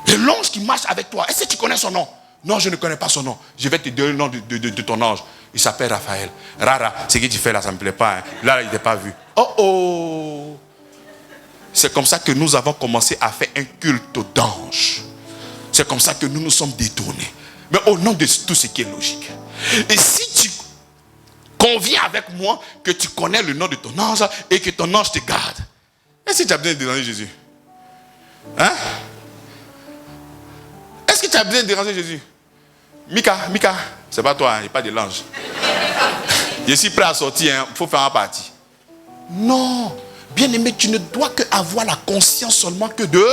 Speaker 5: Et l'ange qui marche avec toi, est-ce que tu connais son nom? Non, je ne connais pas son nom. Je vais te donner le nom de ton ange. Il s'appelle Raphaël. Rara, ce que tu fais là, ça ne me plaît pas. Hein. Là, il n'est pas vu. Oh oh! C'est comme ça que nous avons commencé à faire un culte d'ange. C'est comme ça que nous nous sommes détournés. Mais au nom de tout ce qui est logique. Et si tu conviens avec moi que tu connais le nom de ton ange et que ton ange te garde, est-ce que tu as besoin de déranger Jésus? Hein? Est-ce que tu as besoin de déranger Jésus? Mika, c'est pas toi, il n'y a pas de l'ange. Je suis prêt à sortir, il faut faire un parti. Non, bien aimé, tu ne dois que avoir la conscience seulement que de...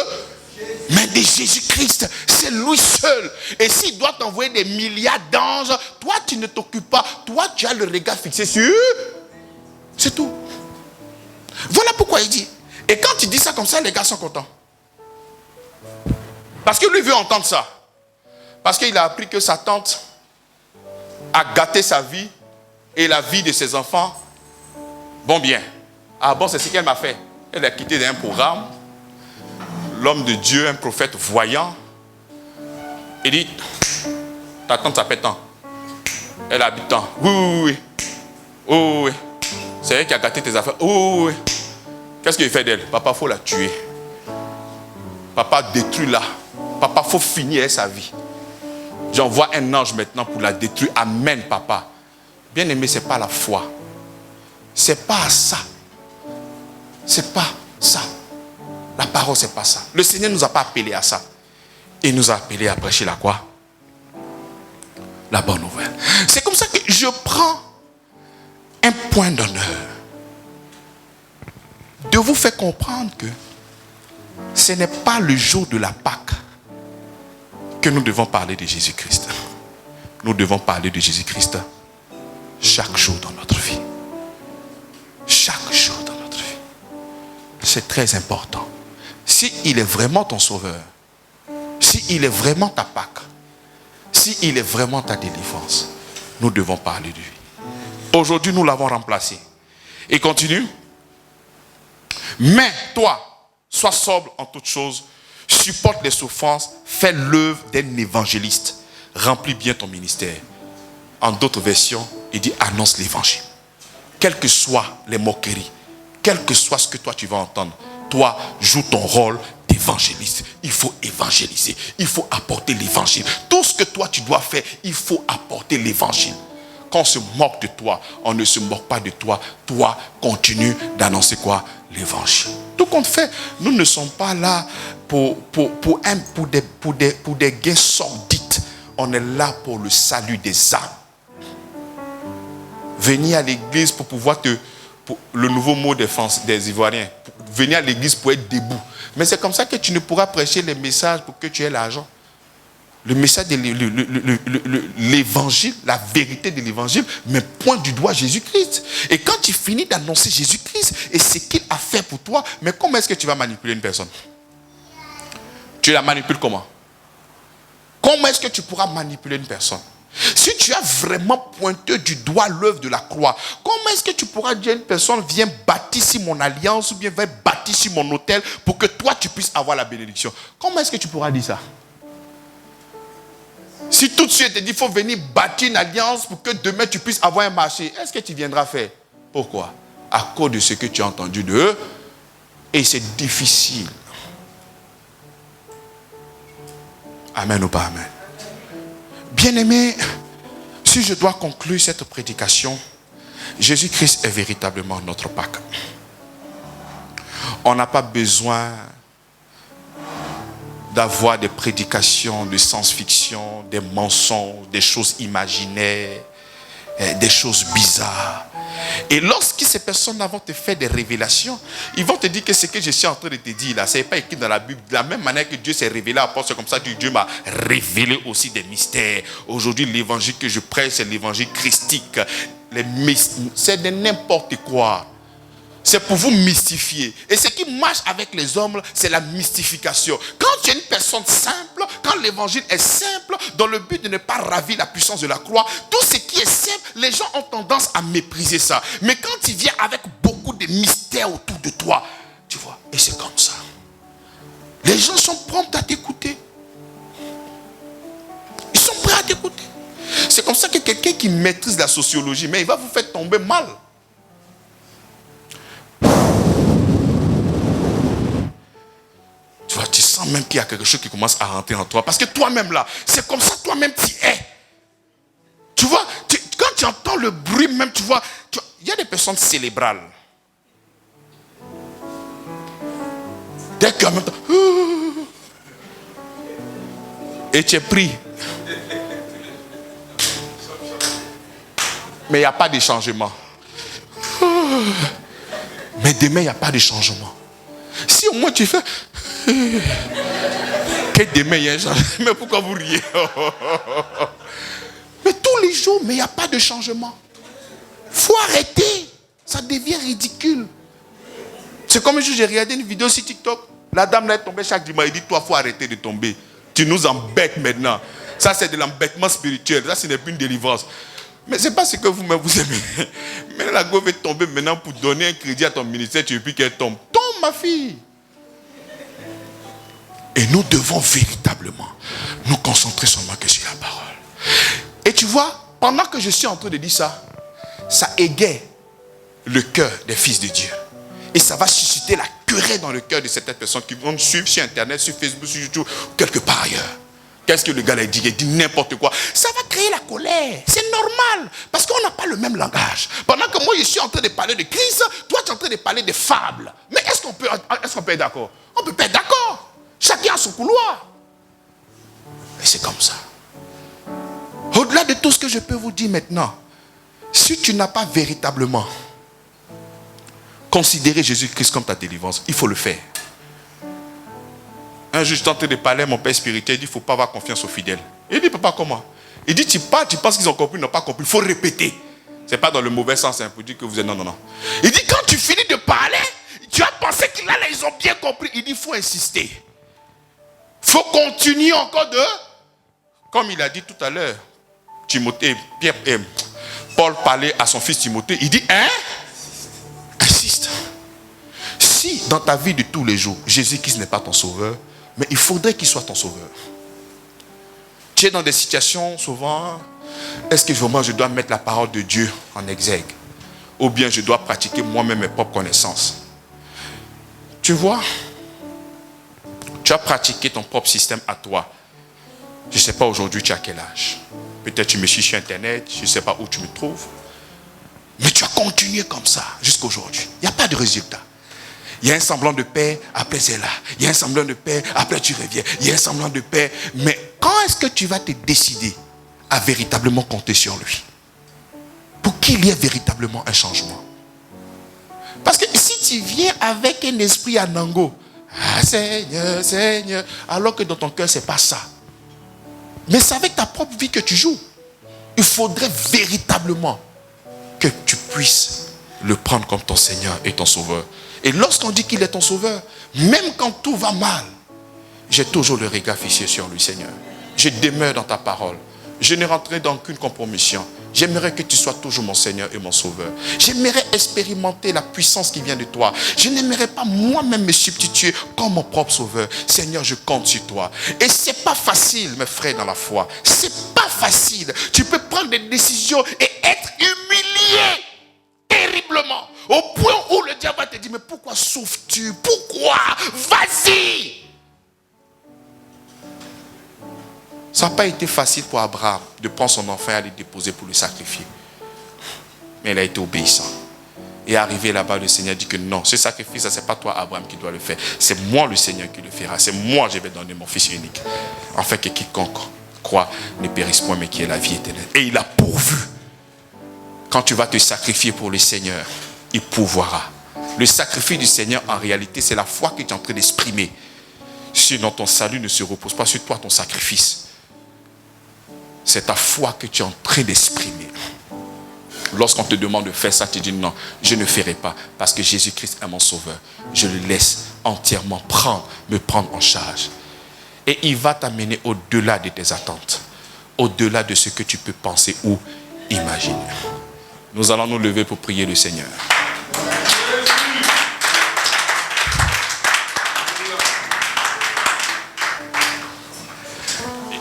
Speaker 5: Mais de Jésus-Christ, c'est lui seul. Et s'il doit t'envoyer des milliards d'anges, toi tu ne t'occupes pas. Toi tu as le regard fixé sur... C'est tout. Voilà pourquoi il dit. Et quand tu dis ça comme ça, les gars sont contents. Parce que lui veut entendre ça. Parce qu'il a appris que sa tante a gâté sa vie et la vie de ses enfants. Bon bien. Ah bon, c'est ce qu'elle m'a fait. Elle a quitté d'un programme. L'homme de Dieu, un prophète voyant. Il dit, ta tante s'appelle tant. Elle habite tant. Oui. Oui. C'est elle qui a gâté tes affaires. Oui. Qu'est-ce qu'il fait d'elle? Papa, il faut la tuer. Papa, détruis-la. Papa, il faut finir sa vie. J'envoie un ange maintenant pour la détruire. Amen, papa. Bien aimé, ce n'est pas la foi. C'est pas ça. C'est pas ça. La parole, c'est pas ça. Le Seigneur ne nous a pas appelés à ça. Il nous a appelés à prêcher la quoi? La bonne nouvelle. C'est comme ça que je prends un point d'honneur de vous faire comprendre que ce n'est pas le jour de la Pâque que nous devons parler de Jésus-Christ. Nous devons parler de Jésus-Christ chaque jour dans notre vie. Chaque jour dans notre vie. C'est très important. S'il est vraiment ton sauveur, s'il est vraiment ta Pâque, s'il est vraiment ta délivrance, nous devons parler de lui. Aujourd'hui, nous l'avons remplacé. Et continue. Mais toi, sois sobre en toutes choses, supporte les souffrances, fais l'œuvre d'un évangéliste, remplis bien ton ministère. En d'autres versions, il dit annonce l'évangile. Quelles que soient les moqueries, quel que soit ce que toi tu vas entendre, toi, joue ton rôle d'évangéliste. Il faut évangéliser. Il faut apporter l'évangile. Tout ce que toi, tu dois faire, il faut apporter l'évangile. Quand on se moque de toi, on ne se moque pas de toi. Toi, continue d'annoncer quoi? L'évangile. Tout compte fait, nous ne sommes pas là pour des gains sordides. On est là pour le salut des âmes. Venir à l'église pour pouvoir le nouveau mot des Ivoiriens, venir à l'église pour être debout. Mais c'est comme ça que tu ne pourras prêcher les messages pour que tu aies l'argent. Le message de l'évangile, la vérité de l'évangile, mais pointe du doigt Jésus-Christ. Et quand tu finis d'annoncer Jésus-Christ et ce qu'il a fait pour toi, mais comment est-ce que tu vas manipuler une personne? Tu la manipules comment? Comment est-ce que tu pourras manipuler une personne? Si tu as vraiment pointé du doigt l'œuvre de la croix, comment est-ce que tu pourras dire à une personne, viens bâtir sur mon alliance ou bien viens bâtir sur mon autel pour que toi tu puisses avoir la bénédiction? Comment est-ce que tu pourras dire ça? Si tout de suite te dit, il faut venir bâtir une alliance pour que demain tu puisses avoir un marché, est-ce que tu viendras faire? Pourquoi? À cause de ce que tu as entendu d'eux. Et c'est difficile. Amen ou pas amen? Bien-aimé, si je dois conclure cette prédication, Jésus-Christ est véritablement notre Pâques. On n'a pas besoin d'avoir des prédications de science-fiction, des mensonges, des choses imaginaires, des choses bizarres. Et lorsque ces personnes vont te faire des révélations, ils vont te dire que ce que je suis en train de te dire là, ce n'est pas écrit dans la Bible. De la même manière que Dieu s'est révélé à l'apôtre, c'est comme ça que Dieu m'a révélé aussi des mystères. Aujourd'hui, l'évangile que je prêche, c'est l'évangile christique. C'est de n'importe quoi. C'est pour vous mystifier. Et ce qui marche avec les hommes, c'est la mystification. Quand tu es une personne simple, quand l'évangile est simple, dans le but de ne pas ravir la puissance de la croix, tout ce qui est simple, les gens ont tendance à mépriser ça. Mais quand tu viens avec beaucoup de mystères autour de toi, tu vois, et c'est comme ça. Les gens sont prompts à t'écouter. Ils sont prêts à t'écouter. C'est comme ça que quelqu'un qui maîtrise la sociologie, mais il va vous faire tomber mal. Tu vois, tu sens même qu'il y a quelque chose qui commence à rentrer en toi. Parce que toi-même là, c'est comme ça toi-même tu es. Tu vois, quand tu entends le bruit même, tu vois, il y a des personnes cérébrales. Dès qu'en même temps, et tu es pris. Mais il n'y a pas de changement. Mais demain, il n'y a pas de changement. Si au moins tu fais que demain il y a un changement. Mais pourquoi vous riez? Mais tous les jours, mais il n'y a pas de changement. Il faut arrêter. Ça devient ridicule. C'est comme un jour, j'ai regardé une vidéo sur TikTok. La dame là est tombée chaque dimanche. Elle dit, toi, il faut arrêter de tomber. Tu nous embêtes maintenant. Ça, c'est de l'embêtement spirituel. Ça, ce n'est plus une délivrance. Mais ce n'est pas ce que vous-même vous aimez. Mais la go veut tomber maintenant pour donner un crédit à ton ministère. Tu veux plus qu'elle tombe. Tombe, ma fille. Et nous devons véritablement nous concentrer seulement que sur la parole. Et tu vois, pendant que je suis en train de dire ça, ça égaye le cœur des fils de Dieu. Et ça va susciter la querelle dans le cœur de certaines personnes qui vont suivre sur Internet, sur Facebook, sur YouTube, quelque part ailleurs. Qu'est-ce que le gars a dit? Il dit n'importe quoi. Ça va créer la colère. C'est normal. Parce qu'on n'a pas le même langage. Pendant que moi, je suis en train de parler de crise, toi, tu es en train de parler de fables. Mais est-ce qu'on peut être d'accord? On peut pas être d'accord. Chacun a son couloir. Et c'est comme ça. Au-delà de tout ce que je peux vous dire maintenant, si tu n'as pas véritablement considéré Jésus-Christ comme ta délivrance, il faut le faire. Un jour, je suis en train de parler à mon père spirituel, il dit, il ne faut pas avoir confiance aux fidèles. Il dit, papa, comment? Il dit, tu parles, tu penses qu'ils ont compris, ils n'ont pas compris. Il faut répéter. Ce n'est pas dans le mauvais sens, hein, pour dire que vous êtes... Non, non, non. Il dit, quand tu finis de parler, tu as pensé que là, ils ont bien compris. Il dit, il faut insister. Il faut continuer encore de... Comme il a dit tout à l'heure, Paul parlait à son fils Timothée, il dit, hein? Insiste. Si dans ta vie de tous les jours, Jésus-Christ n'est pas ton sauveur, mais il faudrait qu'il soit ton sauveur. Tu es dans des situations souvent, est-ce que vraiment je dois mettre la parole de Dieu en exergue? Ou bien je dois pratiquer moi-même mes propres connaissances? Tu vois, tu as pratiqué ton propre système à toi. Je ne sais pas aujourd'hui tu as quel âge. Peut-être tu me suis sur Internet, je ne sais pas où tu me trouves. Mais tu as continué comme ça jusqu'à aujourd'hui. Il n'y a pas de résultat. Il y a un semblant de paix, après c'est là. Il y a un semblant de paix, après tu reviens. Il y a un semblant de paix. Mais quand est-ce que tu vas te décider à véritablement compter sur lui? Pour qu'il y ait véritablement un changement. Parce que si tu viens avec un esprit anango, ah Seigneur, Seigneur, alors que dans ton cœur, ce n'est pas ça. Mais c'est avec ta propre vie que tu joues. Il faudrait véritablement que tu puisses le prendre comme ton Seigneur et ton Sauveur. Et lorsqu'on dit qu'il est ton Sauveur, même quand tout va mal, j'ai toujours le regard fixé sur lui, Seigneur. Je demeure dans ta parole. Je ne rentrerai dans aucune compromission. J'aimerais que tu sois toujours mon Seigneur et mon Sauveur. J'aimerais expérimenter la puissance qui vient de toi. Je n'aimerais pas moi-même me substituer comme mon propre Sauveur. Seigneur, je compte sur toi. Et c'est pas facile, mes frères dans la foi. C'est pas facile. Tu peux prendre des décisions et être humilié terriblement. Au point où le diable va te dire, mais pourquoi souffres-tu? Pourquoi? Vas-y! Ça n'a pas été facile pour Abraham de prendre son enfant et aller le déposer pour le sacrifier. Mais il a été obéissant. Et arrivé là-bas, le Seigneur dit que non, ce sacrifice, ce n'est pas toi, Abraham, qui dois le faire. C'est moi, le Seigneur, qui le fera. C'est moi, je vais donner mon fils unique. Afin que quiconque croit ne périsse point, mais qui ait la vie éternelle. Et il a pourvu. Quand tu vas te sacrifier pour le Seigneur, il pourvoira. Le sacrifice du Seigneur, en réalité, c'est la foi que tu es en train d'exprimer. Sinon, ton salut ne se repose pas sur toi, ton sacrifice. C'est ta foi que tu es en train d'exprimer. Lorsqu'on te demande de faire ça, tu dis non, je ne ferai pas parce que Jésus-Christ est mon sauveur. Je le laisse entièrement me prendre en charge. Et il va t'amener au-delà de tes attentes, au-delà de ce que tu peux penser ou imaginer. Nous allons nous lever pour prier le Seigneur.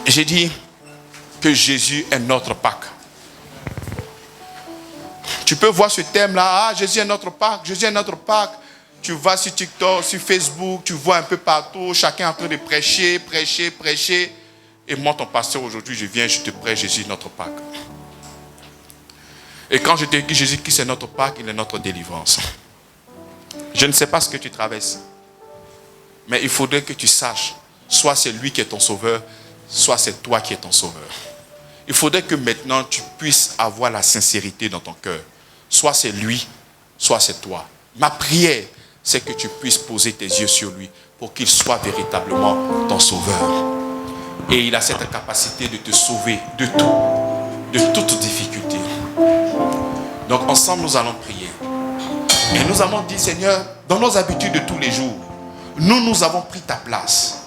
Speaker 5: J'ai dit que Jésus est notre Pâques. Tu peux voir ce thème-là, Jésus est notre Pâques, Jésus est notre Pâques. Tu vas sur TikTok, sur Facebook, tu vois un peu partout, chacun en train de prêcher. Et moi, ton pasteur, aujourd'hui, je viens, je te prêche, Jésus est notre Pâques. Et quand je te dis Jésus-Christ est notre Pâques, il est notre délivrance. Je ne sais pas ce que tu traverses, mais il faudrait que tu saches, soit c'est lui qui est ton sauveur, soit c'est toi qui es ton sauveur. Il faudrait que maintenant tu puisses avoir la sincérité dans ton cœur. Soit c'est lui, soit c'est toi. Ma prière, c'est que tu puisses poser tes yeux sur lui pour qu'il soit véritablement ton sauveur. Et il a cette capacité de te sauver de tout, de toute difficulté. Donc ensemble, nous allons prier. Et nous allons dire, Seigneur, dans nos habitudes de tous les jours, nous avons pris ta place.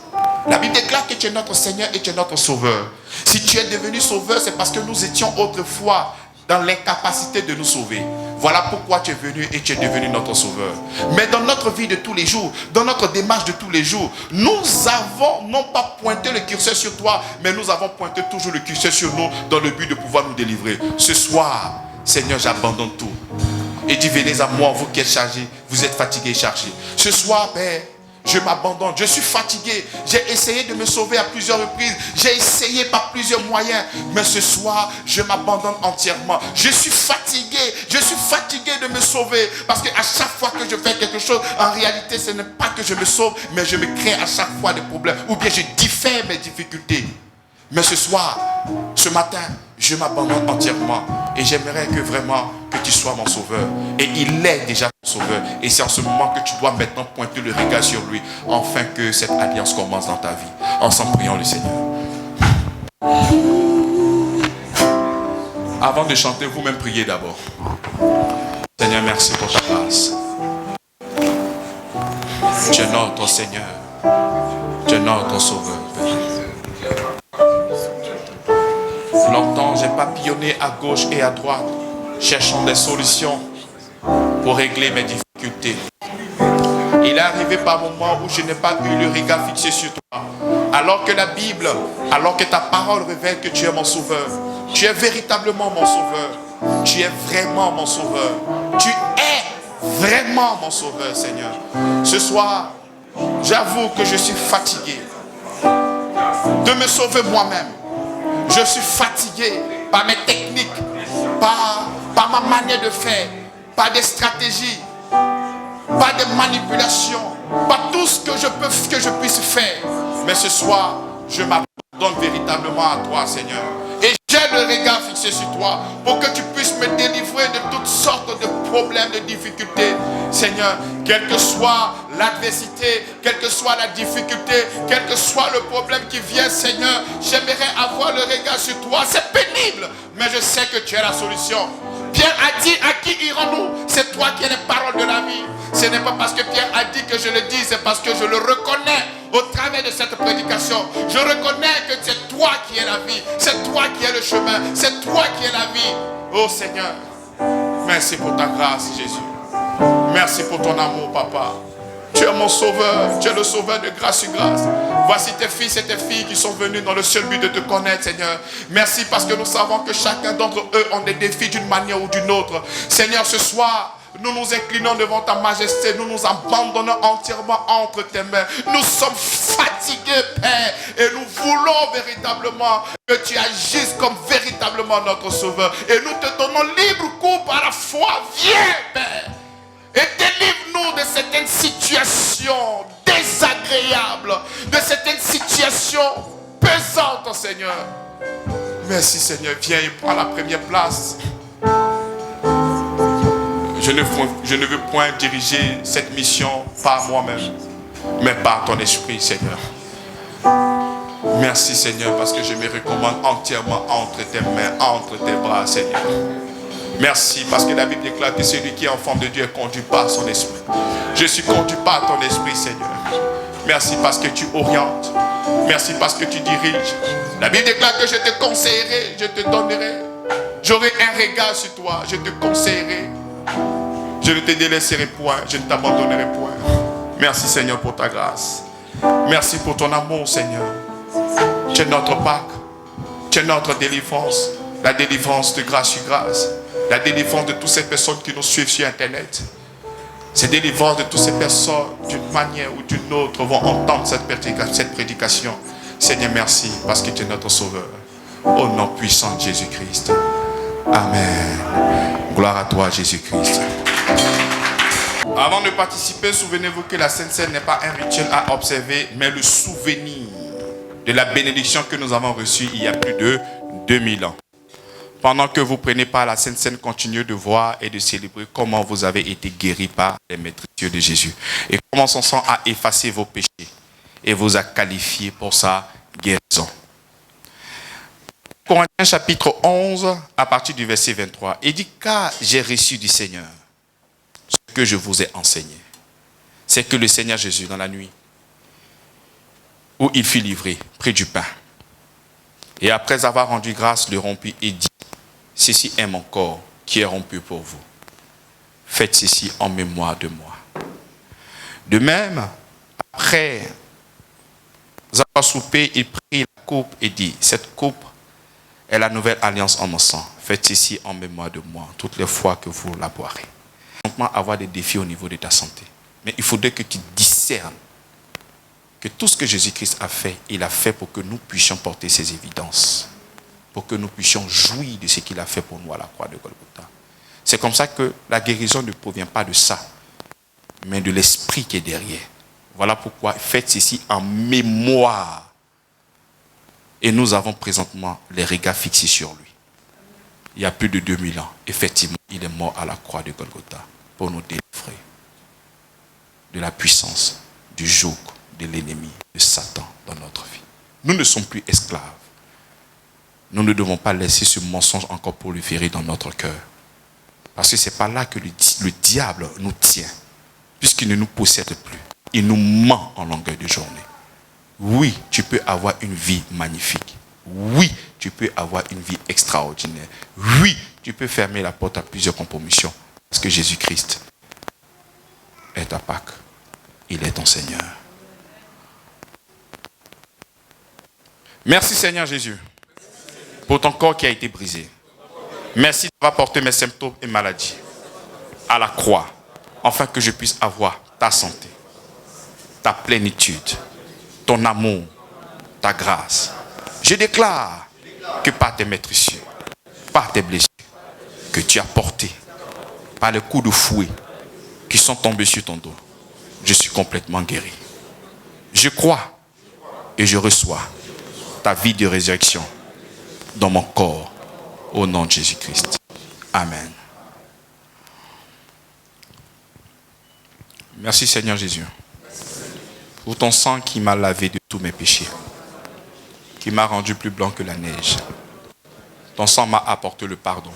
Speaker 5: La Bible déclare que tu es notre Seigneur et tu es notre Sauveur. Si tu es devenu Sauveur, c'est parce que nous étions autrefois dans l'incapacité de nous sauver. Voilà pourquoi tu es venu et tu es devenu notre Sauveur. Mais dans notre vie de tous les jours, dans notre démarche de tous les jours, nous avons non pas pointé le curseur sur toi, mais nous avons pointé toujours le curseur sur nous dans le but de pouvoir nous délivrer. Ce soir, Seigneur, j'abandonne tout. Et dis, venez à moi, vous qui êtes chargés, vous êtes fatigués et chargés. Ce soir, Père, je m'abandonne, je suis fatigué. J'ai essayé de me sauver à plusieurs reprises. J'ai essayé par plusieurs moyens. Mais ce soir, je m'abandonne entièrement. Je suis fatigué de me sauver. Parce qu'à chaque fois que je fais quelque chose, en réalité, ce n'est pas que je me sauve, mais je me crée à chaque fois des problèmes. Ou bien je diffère mes difficultés. Mais ce soir, ce matin, je m'abandonne entièrement. Et j'aimerais que vraiment que tu sois mon sauveur. Et il est déjà ton sauveur. Et c'est en ce moment que tu dois maintenant pointer le regard sur lui. Afin que cette alliance commence dans ta vie. Ensemble, prions le Seigneur. Avant de chanter, vous-même priez d'abord. Seigneur, merci pour ta grâce. Tu es notre Seigneur. Tu es notre sauveur. Longtemps, j'ai papillonné à gauche et à droite, cherchant des solutions pour régler mes difficultés. Il est arrivé par moments où je n'ai pas eu le regard fixé sur toi. Alors que la Bible, alors que ta parole révèle que tu es mon sauveur. Tu es véritablement mon sauveur. Tu es vraiment mon sauveur. Tu es vraiment mon sauveur, Seigneur. Ce soir, j'avoue que je suis fatigué de me sauver moi-même. Je suis fatigué par mes techniques, par ma manière de faire, par des stratégies, par des manipulations, par tout ce que je puisse faire. Mais ce soir, je m'abandonne véritablement à toi, Seigneur. Et j'ai le regard fixé sur toi pour que tu puisses me délivrer de toutes sortes de problèmes, de difficultés. Seigneur, quelle que soit l'adversité, quelle que soit la difficulté, quel que soit le problème qui vient, Seigneur, j'aimerais avoir le regard sur toi. C'est pénible, mais je sais que tu es la solution. Pierre a dit, à qui irons-nous? C'est toi qui es les paroles de la vie. Ce n'est pas parce que Pierre a dit que je le dis, c'est parce que je le reconnais au travers de cette prédication. Je reconnais que c'est toi qui es la vie, c'est toi qui es le chemin, c'est toi qui es la vie. Oh Seigneur, merci pour ta grâce, Jésus. Merci pour ton amour, Papa. Tu es mon sauveur, tu es le sauveur de grâce sur grâce. Voici tes fils et tes filles qui sont venus dans le seul but de te connaître, Seigneur. Merci parce que nous savons que chacun d'entre eux ont des défis d'une manière ou d'une autre. Seigneur, ce soir, nous nous inclinons devant ta majesté, nous nous abandonnons entièrement entre tes mains. Nous sommes fatigués, Père, et nous voulons véritablement que tu agisses comme véritablement notre sauveur. Et nous te donnons libre cours par la foi. Viens, Père, et délivre-nous de certaines situations désagréables, de certaines situations pesantes, Seigneur. Merci, Seigneur. Viens et prends la première place. Je ne veux point diriger cette mission par moi-même, mais par ton esprit, Seigneur. Merci, Seigneur, parce que je me recommande entièrement entre tes mains, entre tes bras, Seigneur. Merci, parce que la Bible déclare que celui qui est enfant de Dieu est conduit par son esprit. Je suis conduit par ton esprit, Seigneur. Merci parce que tu orientes. Merci parce que tu diriges. La Bible déclare que je te conseillerai, je te donnerai. J'aurai un regard sur toi, je te conseillerai. Je ne te délaisserai point, je ne t'abandonnerai point. Merci, Seigneur, pour ta grâce. Merci pour ton amour, Seigneur. Tu es notre Pâques. Tu es notre délivrance. La délivrance de grâce sur grâce. La délivrance de toutes ces personnes qui nous suivent sur Internet. C'est délivrance de toutes ces personnes, d'une manière ou d'une autre, vont entendre cette prédication. Seigneur, merci, parce que tu es notre Sauveur. Au nom puissant de Jésus-Christ. Amen. Gloire à toi, Jésus-Christ. Avant de participer, souvenez-vous que la Sainte Seine n'est pas un rituel à observer, mais le souvenir de la bénédiction que nous avons reçue il y a plus de 2000 ans. Pendant que vous prenez part à la Sainte Seine, continuez de voir et de célébrer comment vous avez été guéris par les maîtresses de Jésus. Et comment son sang a effacé vos péchés et vous a qualifié pour sa guérison. Corinthiens chapitre 11, à partir du verset 23. Il dit, car j'ai reçu du Seigneur ce que je vous ai enseigné. C'est que le Seigneur Jésus, dans la nuit, où il fut livré, prit du pain. Et après avoir rendu grâce, le rompit et dit, ceci est mon corps qui est rompu pour vous. Faites ceci en mémoire de moi. De même, après avoir soupé, il prit la coupe et dit, cette coupe est la nouvelle alliance en mon sang. Faites ceci en mémoire de moi, toutes les fois que vous la boirez. Avoir des défis au niveau de ta santé. Mais il faudrait que tu discernes que tout ce que Jésus-Christ a fait, il a fait pour que nous puissions porter ses évidences. Pour que nous puissions jouir de ce qu'il a fait pour nous à la croix de Golgotha. C'est comme ça que la guérison ne provient pas de ça, mais de l'esprit qui est derrière. Voilà pourquoi faites ceci en mémoire. Et nous avons présentement les regards fixés sur lui. Il y a plus de 2000 ans, effectivement, il est mort à la croix de Golgotha pour nous délivrer de la puissance, du joug de l'ennemi, de Satan dans notre vie. Nous ne sommes plus esclaves. Nous ne devons pas laisser ce mensonge encore proliférer dans notre cœur. Parce que ce n'est pas là que le diable nous tient, puisqu'il ne nous possède plus. Il nous ment en longueur de journée. Oui, tu peux avoir une vie magnifique. Oui, tu peux avoir une vie extraordinaire. Oui, tu peux fermer la porte à plusieurs compromissions. Parce que Jésus-Christ est ta Pâque. Il est ton Seigneur. Merci Seigneur Jésus pour ton corps qui a été brisé. Merci d'avoir porté mes symptômes et maladies à la croix, afin que je puisse avoir ta santé, ta plénitude, ton amour, ta grâce. Je déclare que par tes meurtrissures, par tes blessures, que tu as porté, par les coups de fouet qui sont tombés sur ton dos, je suis complètement guéri. Je crois et je reçois ta vie de résurrection dans mon corps, au nom de Jésus-Christ. Amen. Merci Seigneur Jésus pour ton sang qui m'a lavé de tous mes péchés, qui m'a rendu plus blanc que la neige. Ton sang m'a apporté le pardon.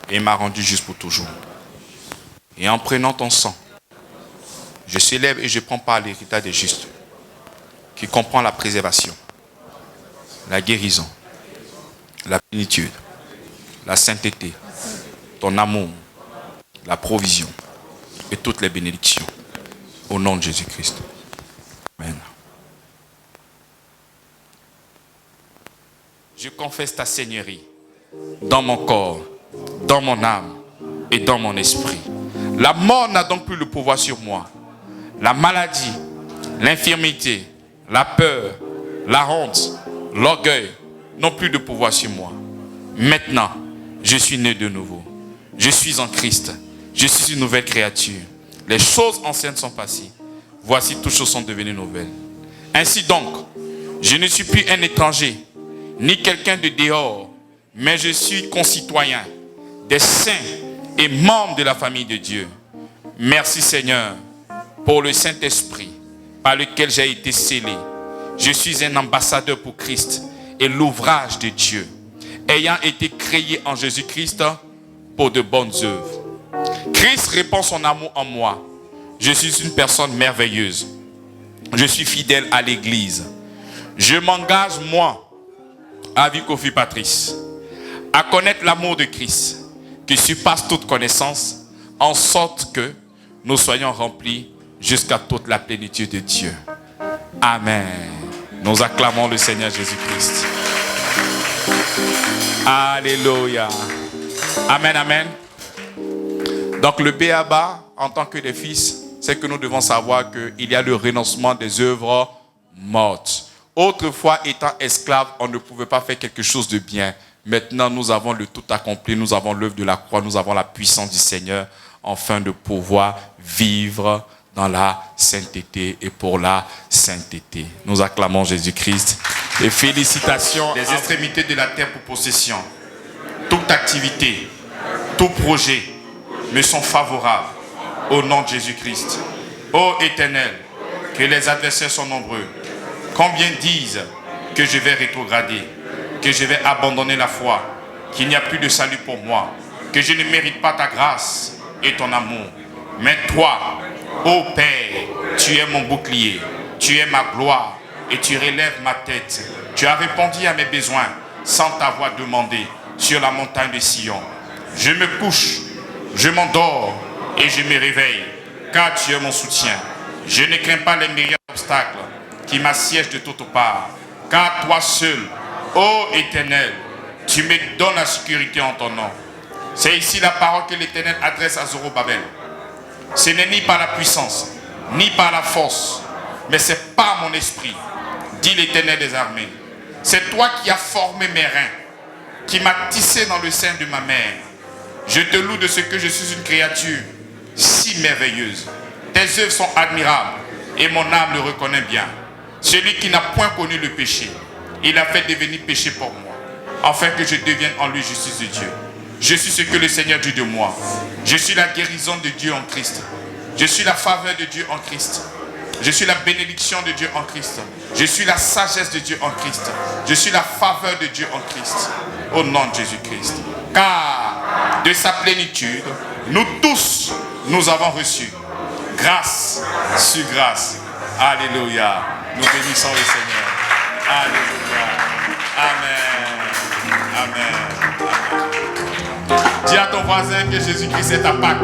Speaker 5: et m'a rendu juste pour toujours. Et en prenant ton sang, je célèbre et je prends part à l'héritage des justes, qui comprend la préservation, la guérison, la plénitude, la sainteté, ton amour, la provision et toutes les bénédictions. Au nom de Jésus-Christ. Amen. Je confesse ta seigneurie dans mon corps, dans mon âme et dans mon esprit. La mort n'a donc plus le pouvoir sur moi. La maladie, l'infirmité, la peur, la honte, l'orgueil n'ont plus de pouvoir sur moi. Maintenant, je suis né de nouveau. Je suis en Christ. Je suis une nouvelle créature. Les choses anciennes sont passées. Voici, toutes choses sont devenues nouvelles. Ainsi donc, je ne suis plus un étranger, ni quelqu'un de dehors, mais je suis concitoyen des saints et membre de la famille de Dieu. Merci Seigneur pour le Saint-Esprit par lequel j'ai été scellé. Je suis un ambassadeur pour Christ et l'ouvrage de Dieu, ayant été créé en Jésus-Christ pour de bonnes œuvres. Christ répand son amour en moi. Je suis une personne merveilleuse. Je suis fidèle à l'Église. Je m'engage, moi, avec Kofi Patrice, à connaître l'amour de Christ, qui surpasse toute connaissance, en sorte que nous soyons remplis jusqu'à toute la plénitude de Dieu. Amen. Nous acclamons le Seigneur Jésus-Christ. Alléluia. Amen, amen. Donc le B.A.B.A. en tant que des fils, c'est que nous devons savoir qu'il y a le renoncement des œuvres mortes. Autrefois, étant esclaves, on ne pouvait pas faire quelque chose de bien. Maintenant, nous avons le tout accompli, nous avons l'œuvre de la croix, nous avons la puissance du Seigneur, afin de pouvoir vivre dans la sainteté et pour la sainteté. Nous acclamons Jésus-Christ et félicitations des extrémités de la terre pour possession. Toute activité, tout projet me sont favorables au nom de Jésus-Christ. Ô Éternel, que les adversaires sont nombreux. Combien disent que je vais rétrograder, que je vais abandonner la foi, qu'il n'y a plus de salut pour moi, que je ne mérite pas ta grâce et ton amour. Mais toi, ô Père, tu es mon bouclier, tu es ma gloire et tu relèves ma tête. Tu as répondu à mes besoins sans t'avoir demandé sur la montagne de Sion. Je me couche, je m'endors et je me réveille, car tu es mon soutien. Je ne crains pas les myriades d'obstacles qui m'assiègent de toutes parts, car toi seul, ô Éternel, tu me donnes la sécurité en ton nom. C'est ici la parole que l'Éternel adresse à Zorobabel. Ce n'est ni par la puissance, ni par la force, mais c'est par mon esprit, dit l'Éternel des armées. C'est toi qui as formé mes reins, qui m'as tissé dans le sein de ma mère. Je te loue de ce que je suis une créature si merveilleuse. Tes œuvres sont admirables et mon âme le reconnaît bien. Celui qui n'a point connu le péché, il a fait devenir péché pour moi, afin que je devienne en lui justice de Dieu. Je suis ce que le Seigneur dit de moi. Je suis la guérison de Dieu en Christ. Je suis la faveur de Dieu en Christ. Je suis la bénédiction de Dieu en Christ. Je suis la sagesse de Dieu en Christ. Je suis la faveur de Dieu en Christ. Au nom de Jésus-Christ. Car de sa plénitude, nous tous, nous avons reçu grâce sur grâce. Alléluia. Nous bénissons le Seigneur. Alléluia. Amen. Amen. Amen. Dis à ton voisin que Jésus-Christ est ta Pâque.